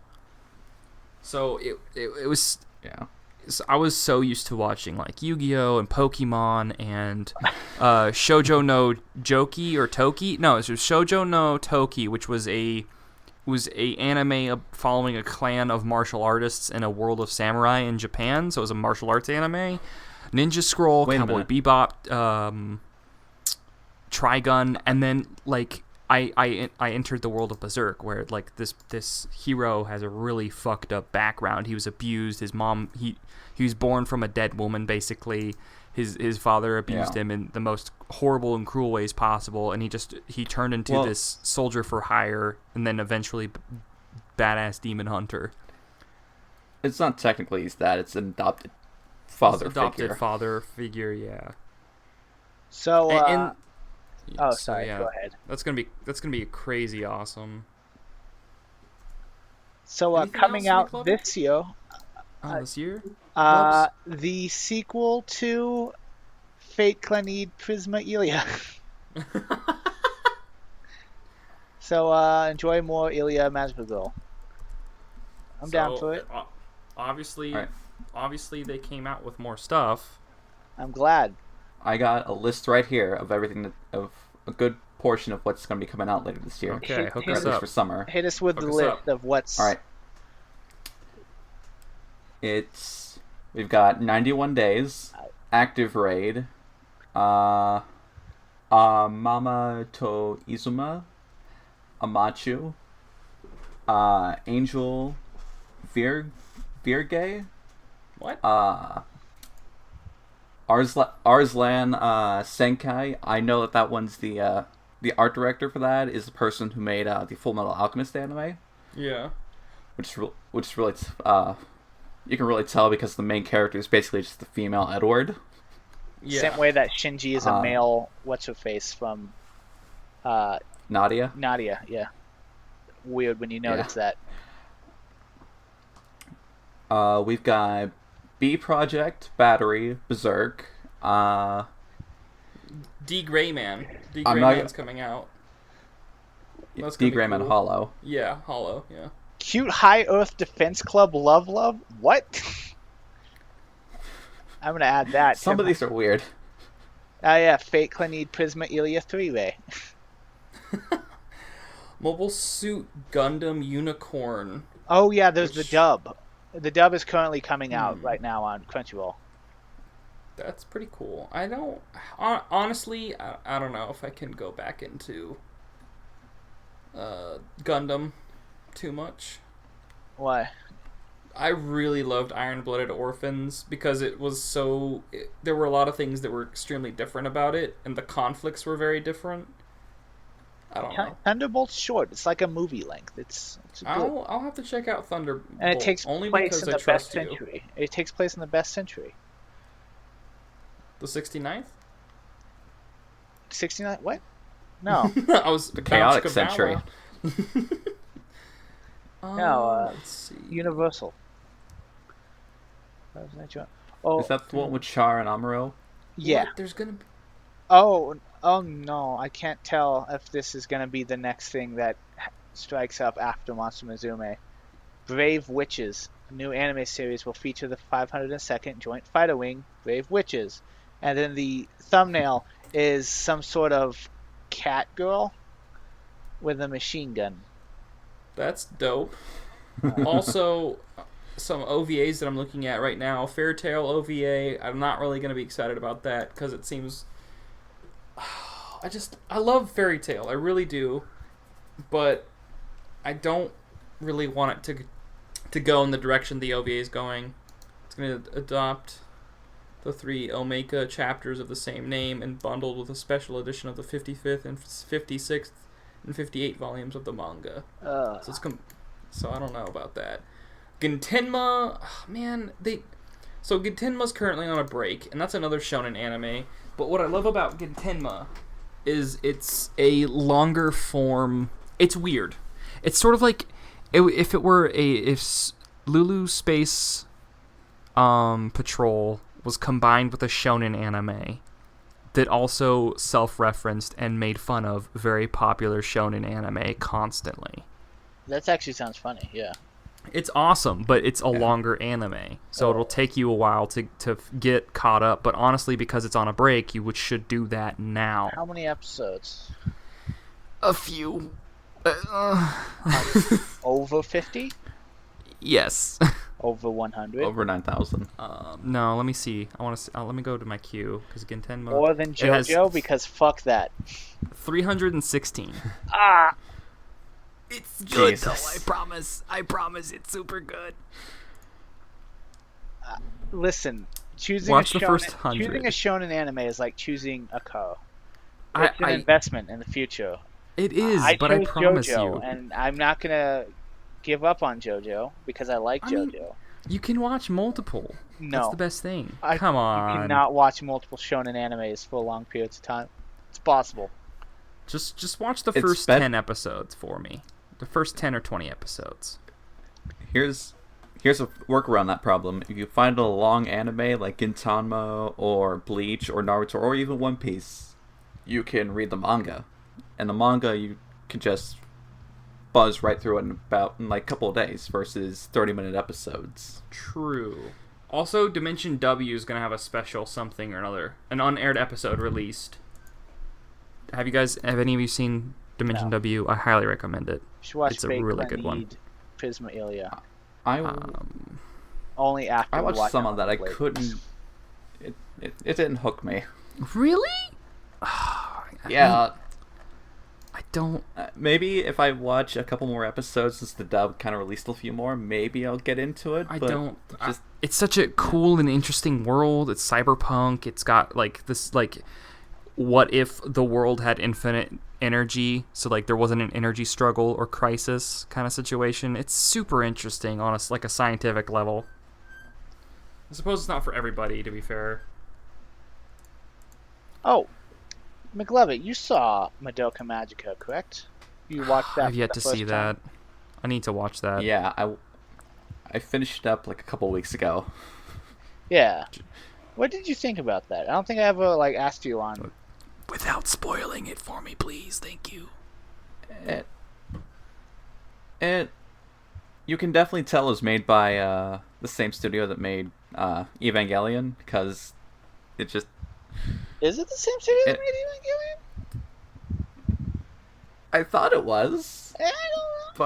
So it was.
Yeah.
So I was so used to watching Yu-Gi-Oh! And Pokemon and Shoujo no Joki or Toki. No, it was Shoujo no Toki, which was a anime following a clan of martial artists in a world of samurai in Japan. So it was a martial arts anime. Ninja Scroll, Cowboy Bebop, Trigun, and then I entered the world of Berserk, where this hero has a really fucked up background. He was abused. His mom he was born from a dead woman basically. His father abused him in the most horrible and cruel ways possible, and he turned into this soldier for hire, and then eventually badass demon hunter.
It's not technically that; it's an adopted father
figure. Yeah.
So.
So,
sorry. Go ahead.
That's gonna be crazy awesome.
So
Anything
coming
else,
out
Mclovett?
this year.
This year?
The sequel to Fate Clanid Prisma Ilia. So enjoy more Ilia Magical Girl. I'm down for it.
Obviously they came out with more stuff.
I'm glad.
I got a list right here of everything of a good portion of what's going to be coming out later this year.
Okay, hook
hit
us
At least
up.
for summer.
Hit us with the
Hook us
list
up.
of what's.
All right. We've got 91 Days, Active Raid, Mama to Izuma, Amachu, Angel Virgay,
What?
Arslan Senkai. I know that one's the art director for that is the person who made the Full Metal Alchemist anime,
Yeah.
which is really you can really tell because the main character is basically just the female Edward.
Yeah.
Same way that Shinji is a male, what's her face from
Nadia.
Nadia, yeah. Weird when you notice that.
We've got B Project, Battery, Berserk.
D Grayman. D
I'm not-
Grayman's coming out. That's
D
gonna be
Grayman
cool.
Hollow.
Yeah, Hollow, yeah.
Cute High Earth Defense Club Love? What? I'm gonna add that.
Some of these are weird.
Oh yeah, Fate Clanide Prisma Ilia 3-Way.
Mobile Suit Gundam Unicorn.
Oh yeah, there's the dub. The dub is currently coming out right now on Crunchyroll.
That's pretty cool. I don't... Honestly, I don't know if I can go back into Gundam too much.
Why?
I really loved Iron Blooded Orphans because it was so... there were a lot of things that were extremely different about it, and the conflicts were very different. I don't know.
Thunderbolt's short. It's like a movie length. It's good.
I'll have to check out Thunderbolt.
And it takes
only
place
because
in
I
the
trust
best
you.
century. It takes place in the best century.
The 69th?
69? What? No.
I was
The chaotic
Kabbalah.
century.
No,
Let's see.
Universal. Oh,
Is that the one with Char and Amuro?
yeah.
What? There's gonna be...
Oh no, I can't tell if this is going to be the next thing that strikes up after Monster Musume. Brave Witches, a new anime series, will feature the 502nd Joint Fighter Wing, Brave Witches. And then the thumbnail is some sort of cat girl with a machine gun.
That's dope. Also, some OVAs that I'm looking at right now. Fairy Tail OVA. I'm not really going to be excited about that because it seems... I love Fairy Tail. I really do. But I don't really want it to go in the direction the OVA is going. It's going to adopt the 3 Omega chapters of the same name and bundled with a special edition of the 55th and 56th and 58 volumes of the manga. So I don't know about that. Gentenma, man, so Gentenma's currently on a break, and that's another shonen anime. But what I love about Gentenma is it's a longer form. It's weird. It's sort of like if Lulu Space Patrol was combined with a shonen anime that also self-referenced and made fun of very popular shonen anime constantly.
That actually sounds funny, yeah.
It's awesome, but it's a longer anime, so it'll take you a while to get caught up. But honestly, because it's on a break, you should do that now.
How many episodes?
A few.
Over 50?
Yes.
Over 100?
Over 9,000.
No, let me see. I want to. Let me go to my queue because Gentenma.
More than
it has
JoJo? Because fuck that.
316.
Ah!
It's good
Jesus.
though. I promise. It's super good.
Listen, choosing
Watch
a
the first 100.
choosing a shonen anime is like choosing a car.
I-
It's an
I-
investment in the future.
It is,
I
but I
chose
promise
JoJo,
you.
and I'm not gonna give up on JoJo because I like
I mean,
JoJo.
You can watch multiple.
No.
That's the best thing.
I-
Come
You
on.
cannot watch multiple shonen animes for long periods of time. It's possible.
Just watch the
It's
first
bet-
10 episodes for me. The first 10 or 20 episodes.
Here's a workaround that problem. If you find a long anime like Gintama or Bleach or Naruto or even One Piece, you can read the manga. And the manga you can just buzz right through it in like a couple of days versus 30-minute episodes.
True. Also, Dimension W is going to have a special something or another. An unaired episode released. Have any of you seen Dimension
No.
W? I highly recommend it.
You should watch
It's a
Fate
really good one.
Clanide Prisma Ilia.
I
Only after
I
we
watched
watch
some
it
of
on
that. I
Netflix.
couldn't. It didn't hook me.
Really?
Yeah.
don't.
Maybe if I watch a couple more episodes since the dub kind of released a few more, maybe I'll get into it.
I
but
don't.
Just
It's such a cool and interesting world. It's cyberpunk. It's got like this like, what if the world had infinite energy? So like there wasn't an energy struggle or crisis kind of situation. It's super interesting on like a scientific level. I suppose it's not for everybody, to be fair.
Oh, Mclovett, you saw Madoka Magica, correct? You watched that.
I've yet to see that. I need to watch that.
yeah, I finished it up like a couple weeks ago.
Yeah. What did you think about that? I don't think I ever like asked you on.
Without spoiling it for me, please. Thank you.
It you can definitely tell it was made by the same studio that made Evangelion, because it just
Is it the same studio that made Evangelion?
I thought it was,
I don't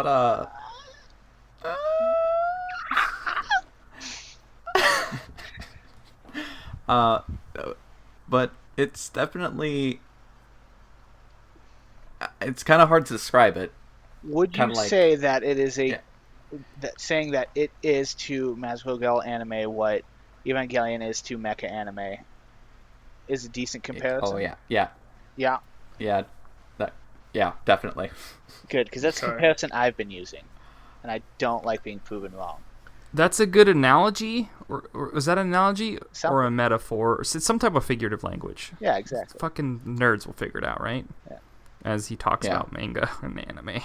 know.
but but it's definitely, it's kind of hard to describe it.
Would you say that it is that saying that it is to Magical Girl anime what Evangelion is to mecha anime is a decent comparison?
Yeah, definitely.
Good, because that's the comparison I've been using, and I don't like being proven wrong.
That's a good analogy, or is that an analogy or a metaphor? Or it's some type of figurative language.
Yeah, exactly.
Fucking nerds will figure it out, right?
Yeah.
As he talks about manga and anime.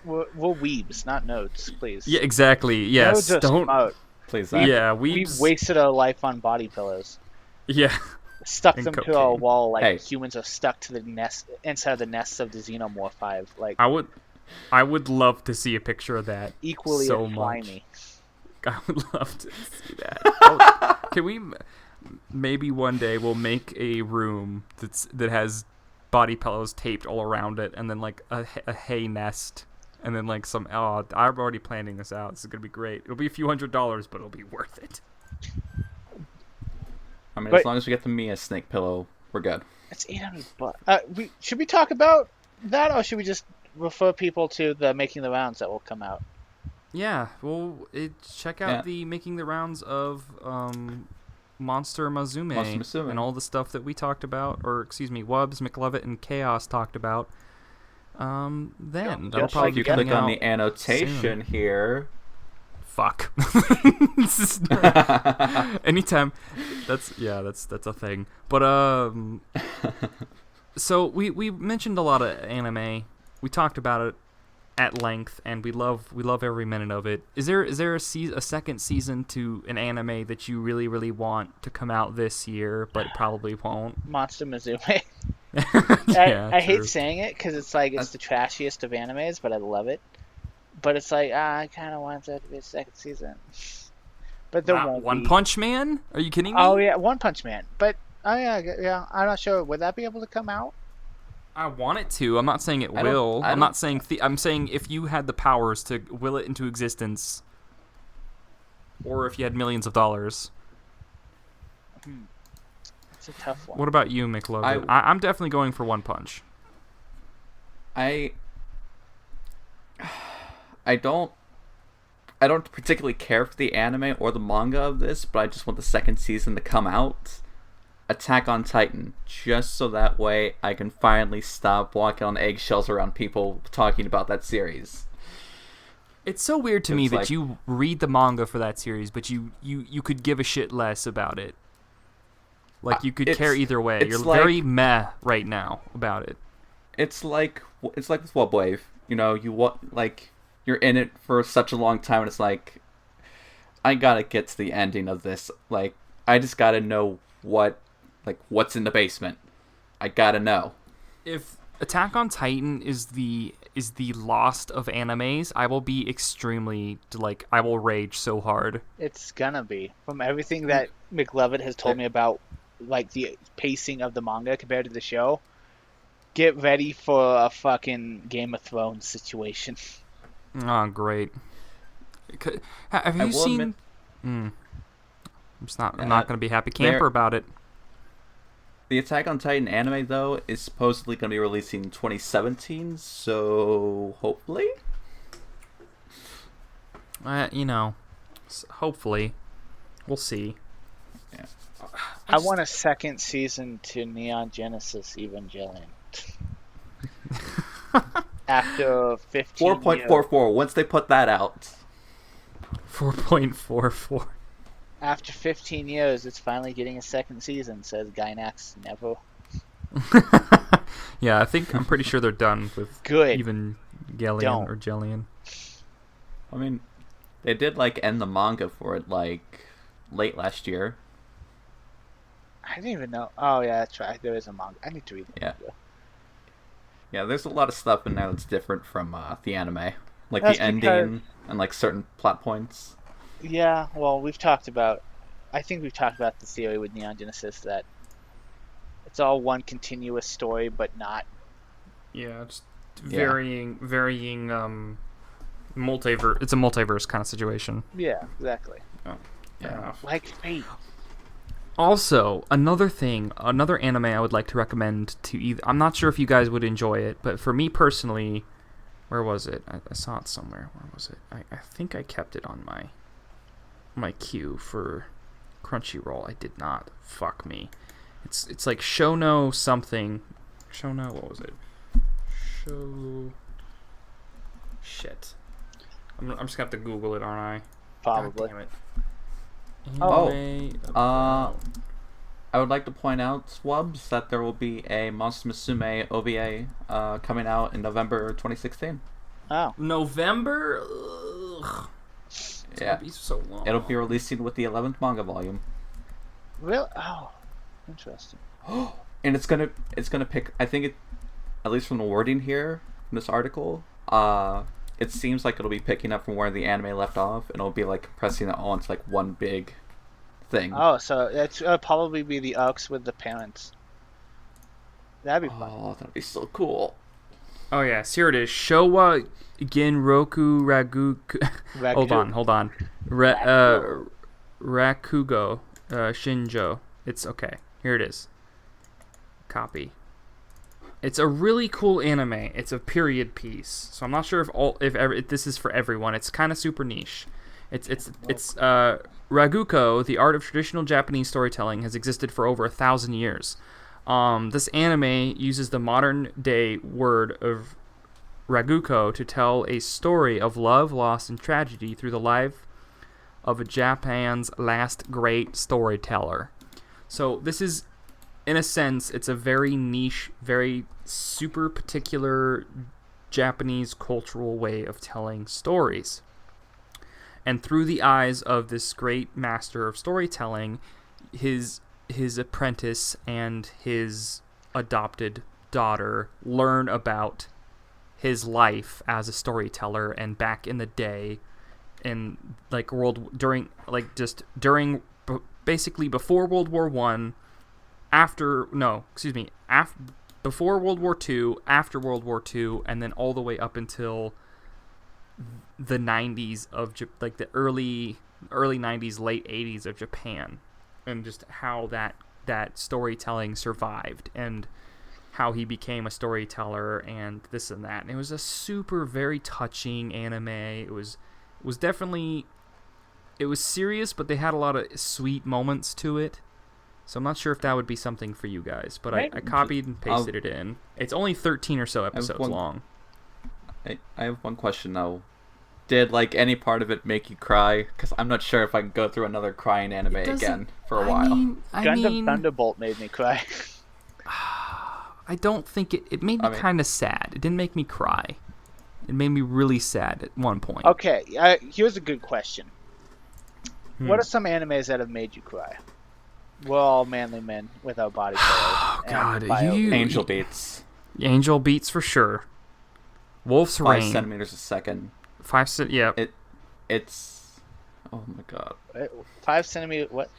We're weebs, not nodes, please.
Yeah, exactly. Yes,
Nodes are smart.
Please.
Yeah,
we wasted our life on body pillows.
Yeah.
Stuck
And
them
cocaine.
to our wall like humans are stuck to the nest inside the nests of the Xenomorph Hive. Like
I would love to see a picture of that.
Equally
so
as slimy.
I would love to see that. Can we maybe one day we'll make a room that has body pillows taped all around it, and then like a hay nest, and then like some. Oh, I'm already planning this out. This is gonna be great. It'll be a few $100s, but it'll be worth it.
I mean, as long as we get the Mia snake pillow, we're good.
It's $800. Should we talk about that, or should we just refer people to the Making the Rounds that will come out?
Yeah, well, check out the Making the Rounds of Monster Musume and all the stuff that we talked about, or excuse me, Wubs, Mclovett, and Chaos talked about. That'll probably
if you
be coming
click on
out
the annotation
soon.
here.
Fuck. Anytime. That's a thing. But so we mentioned a lot of anime. We talked about it at length, and we love every minute of it. Is there a second season to an anime that you really, really want to come out this year, but probably won't?
Monster Musume.
Yeah,
I hate saying it because it's like it's the trashiest of animes, but I love it. But it's like I kind of want there to be a second season. But there won't
One
be.
Punch Man? Are you kidding me?
Oh yeah, One Punch Man. But yeah, I'm not sure. Would that be able to come out?
I want it to. I'm not saying it will. I'm not saying. I'm saying if you had the powers to will it into existence, or if you had millions of dollars.
It's a tough one.
What about you, Mclovett? I'm definitely going for One Punch.
I don't particularly care for the anime or the manga of this, but I just want the second season to come out. Attack on Titan, just so that way I can finally stop walking on eggshells around people talking about that series.
It's so weird to me that you read the manga for that series, but you could give a shit less about it. Like you could care either way. You're very meh right now about it.
It's like with Wubwave. You know, you're in it for such a long time, and it's like, I gotta get to the ending of this. Like, I just gotta know what's in the basement. I gotta know. If
Attack on Titan is the Lost of animes, I will be extremely I will rage so hard.
It's gonna be, from everything that Mclovett has told me about, like the pacing of the manga compared to the show. Get ready for a fucking Game of Thrones situation.
Oh, great. Have you seen... I'm not going to be happy camper about it.
The Attack on Titan anime, though, is supposedly going to be releasing in 2017, so hopefully?
Hopefully. We'll see.
Yeah.
I want a second season to Neon Genesis Evangelion. After 15 years.
4.44, once they put that out.
4.44.
After 15 years, it's finally getting a second season, says Gainax Never.
Yeah, I'm pretty sure they're done with
Good.
even Gellion
Don't.
or Jellion.
I mean, they did, like, end the manga for it, like, late last year.
I didn't even know. Oh, yeah, that's right. There is a manga. I need to read the manga.
Yeah, there's a lot of stuff in there that's different from the anime. Like
That's
the ending and, like, certain plot points.
Yeah, well, I think we've talked about the theory with Neon Genesis that it's all one continuous story, but not.
Yeah, just varying multiverse. It's a multiverse kind of situation.
Yeah, exactly.
Oh, yeah.
Like Fate.
Also, another anime I would like to recommend to either. I'm not sure if you guys would enjoy it, but for me personally, where was it? I saw it somewhere. Where was it? I think I kept it on my queue for Crunchyroll. I did not. Fuck me. It's like Shono something. Shono, what was it? Shit. I'm just gonna have to Google it, aren't I?
Probably.
God damn it.
Oh.
Anime
I would like to point out, Swubs, that there will be a Monster Musume OVA coming out in November 2016.
Oh.
November? Ugh. It's gonna be so long.
It'll be releasing with the 11th manga volume.
Really? Oh. Interesting.
And it's gonna pick, I think at least from the wording here, in this article, it seems like it'll be picking up from where the anime left off, and it'll be like compressing it all into like one big thing.
Oh, so it'll probably be the arcs with the parents. That'd be fun.
Oh, that'd be so cool.
Oh yes, here it is. Showa Genroku Ragu. Hold on. Rakugo Shinjo. It's okay. Here it is. Copy. It's a really cool anime. It's a period piece, so I'm not sure if this is for everyone. It's kind of super niche. It's Raguko, the art of traditional Japanese storytelling, has existed for over 1,000 years. This anime uses the modern day word of Raguko to tell a story of love, loss, and tragedy through the life of Japan's last great storyteller. So this is, in a sense, it's a very niche, very super particular Japanese cultural way of telling stories. And through the eyes of this great master of storytelling, his apprentice and his adopted daughter learn about his life as a storyteller and back in the day in like basically before World War One, before World War II, after World War II, and then all the way up until the 90s of like the early 90s, late 80s of Japan, and just how that storytelling survived and how he became a storyteller and this and that. And it was a super very touching anime. It was definitely, it was serious, but they had a lot of sweet moments to it. So I'm not sure if that would be something for you guys, but I copied and pasted it in. It's only 13 or so episodes long.
I have one question though. Did like any part of it make you cry? Because I'm not sure if I can go through another crying anime again for a while.
Gundam Thunderbolt made me cry.
I don't think it made me kind of sad. It didn't make me cry. It made me really sad at one point.
Okay, here's a good question. What are some animes that have made you cry? We're all manly men with our body colors.
Oh God,
Angel Beats.
Angel Beats for sure. Wolf's
5
Rain.
centimeters a second.
Yeah.
It's. Oh my God.
5 centimeters. What?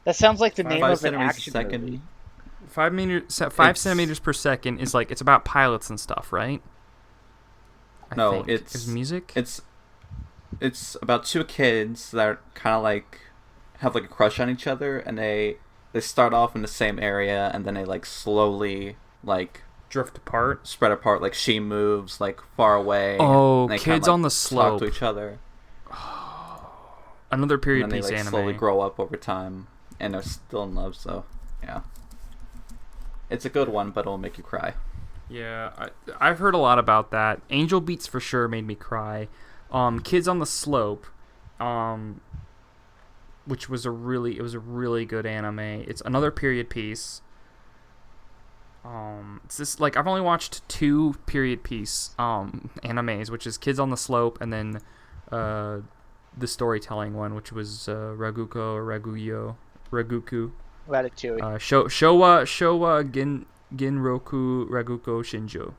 That sounds like the name of an action movie.
5 centimeters per second is like, it's about pilots and stuff, right?
It's
music.
It's about two kids that kind of like have like a crush on each other, and they they start off in the same area and then they like slowly like
drift apart,
spread apart. Like she moves like far away.
Oh,
and they
Kids
kinda, like,
on the Slope.
talk to each other.
Another period
And then
piece
they like
anime.
slowly grow up over time, and they're still in love. So yeah, it's a good one, but it'll make you cry.
Yeah, I've heard a lot about that. Angel Beats for sure made me cry. Kids on the Slope, which was a really good anime. It's another period piece. It's just like I've only watched 2 period piece animes, which is Kids on the Slope and then the storytelling one, which was Raguko or Raguku.
Ratatouille.
Showa Ginroku Raguko Shinjo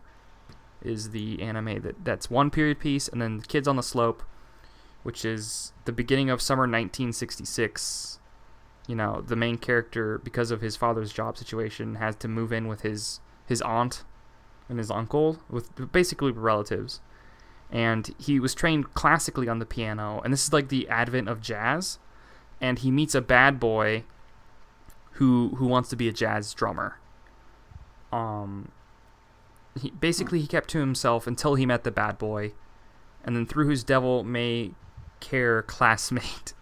is the anime that's 1 period piece, and then Kids on the Slope, which is the beginning of summer 1966. You know, the main character, because of his father's job situation, has to move in with his aunt and his uncle, with basically relatives. And he was trained classically on the piano, and this is like the advent of jazz. And he meets a bad boy who wants to be a jazz drummer. He kept to himself until he met the bad boy, and then through his devil may care classmate,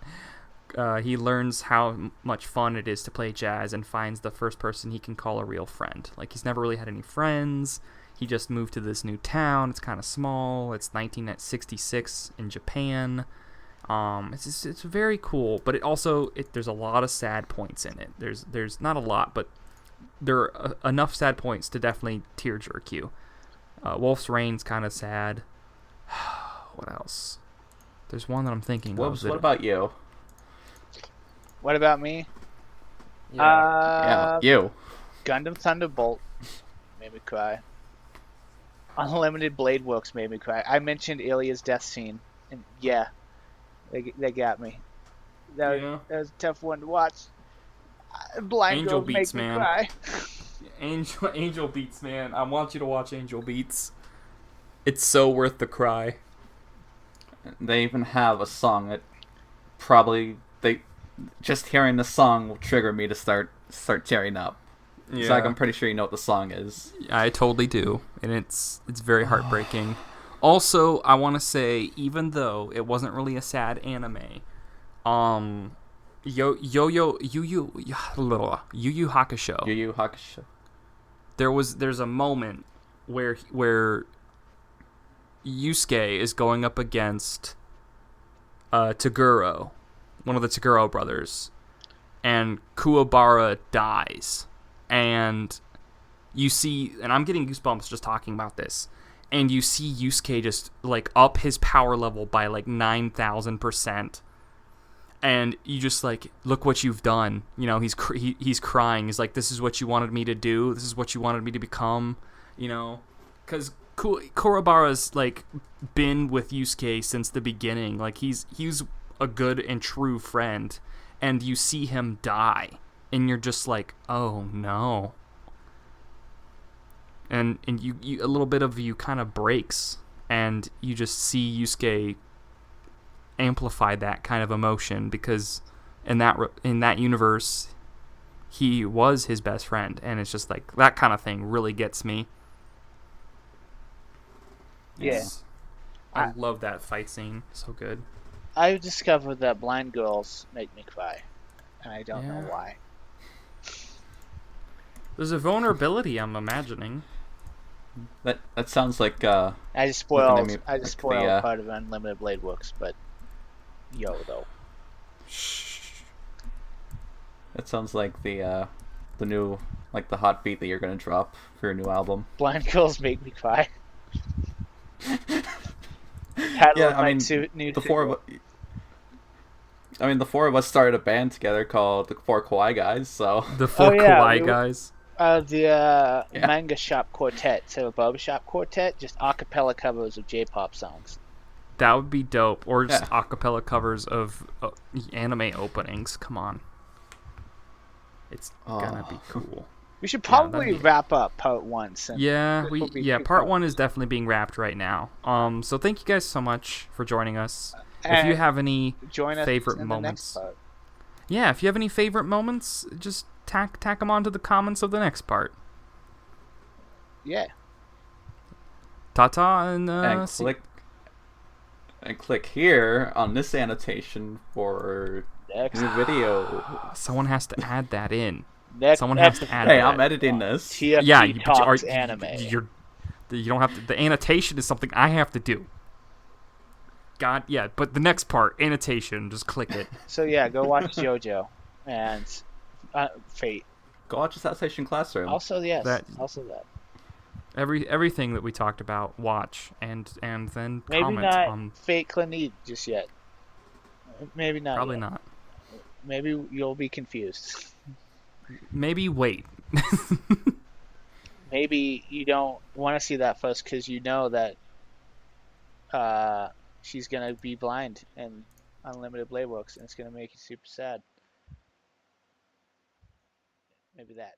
he learns how much fun it is to play jazz and finds the first person he can call a real friend. Like, he's never really had any friends. He just moved to this new town. It's kind of small. It's 1966 in Japan. It's very cool, but there's a lot of sad points in it. There's not a lot, but there are enough sad points to definitely tearjerk you. Wolf's Rain's kind of sad. What else? There's one that I'm thinking of.
What about you?
What about me?
Yeah, you.
Gundam Thunderbolt made me cry. Unlimited Blade Works made me cry. I mentioned Ilya's death scene, and yeah, they got me. That was a tough one to watch. Blind
Angel
Girls
Beats,
make me
man.
cry.
Angel Beats, man. I want you to watch Angel Beats. It's so worth the cry.
They even have a song that probably just hearing the song will trigger me to start tearing up.
Yeah.
Zach, I'm pretty sure you know what the song is.
I totally do, and it's very heartbreaking. Also, I want to say, even though it wasn't really a sad anime, Yu Yu Hakusho.
Yu Yu Hakusho.
There's a moment where Yusuke is going up against Toguro, one of the Toguro brothers, and Kuwabara dies. And you see, and I'm getting goosebumps just talking about this, and you see Yusuke just like up his power level by like 9,000%. And you just like, look what you've done. You know, he's crying. He's like, this is what you wanted me to do. This is what you wanted me to become. You know, because Kuwabara's like been with Yusuke since the beginning. Like he's a good and true friend, and you see him die, and you're just like, oh no. And you a little bit of you kind of breaks, and you just see Yusuke amplify that kind of emotion, because in that universe he was his best friend, and it's just like that kind of thing really gets me.
Yeah.
I love that fight scene. So good.
I discovered that blind girls make me cry, and I don't know why.
There's a vulnerability, I'm imagining.
That sounds like
I just spoiled
the,
part of Unlimited Blade Works, but though.
That sounds like the new, like the hot beat that you're gonna drop for your new album.
Blind girls make me cry.
Yeah, I mean, the four of us started a band together called the Four Kawaii Guys. So
the Four Kawaii Guys.
The Manga Shop Quartet, so a barbershop quartet, just a cappella covers of J-pop songs.
That would be dope, or just a cappella covers of anime openings. Come on, it's gonna be cool.
We should probably wrap up part 1.
Part 1 is definitely being wrapped right now. So thank you guys so much for joining us. If you have any favorite moments, if you have any favorite moments, just tack them onto the comments of the next part.
Yeah.
Ta-ta, and
click here on this annotation for
Next.
new video.
Someone has to add that in.
Someone
has to add
Hey,
that.
I'm editing this.
TFT Talks Anime.
You don't have to. The annotation is something I have to do. God, yeah, but the next part, annotation, just click it.
So yeah, go watch JoJo and Fate.
Go watch Assassination Classroom.
Also, yes.
Also that. Everything that we talked about, watch and then
maybe
comment
not
on.
Fate Clinique just yet. Maybe not.
Probably
yet.
not.
Maybe you'll be confused.
Maybe wait.
Maybe you don't want to see that first because you know that she's gonna be blind in Unlimited Blade Works, and it's gonna make you super sad. Maybe that.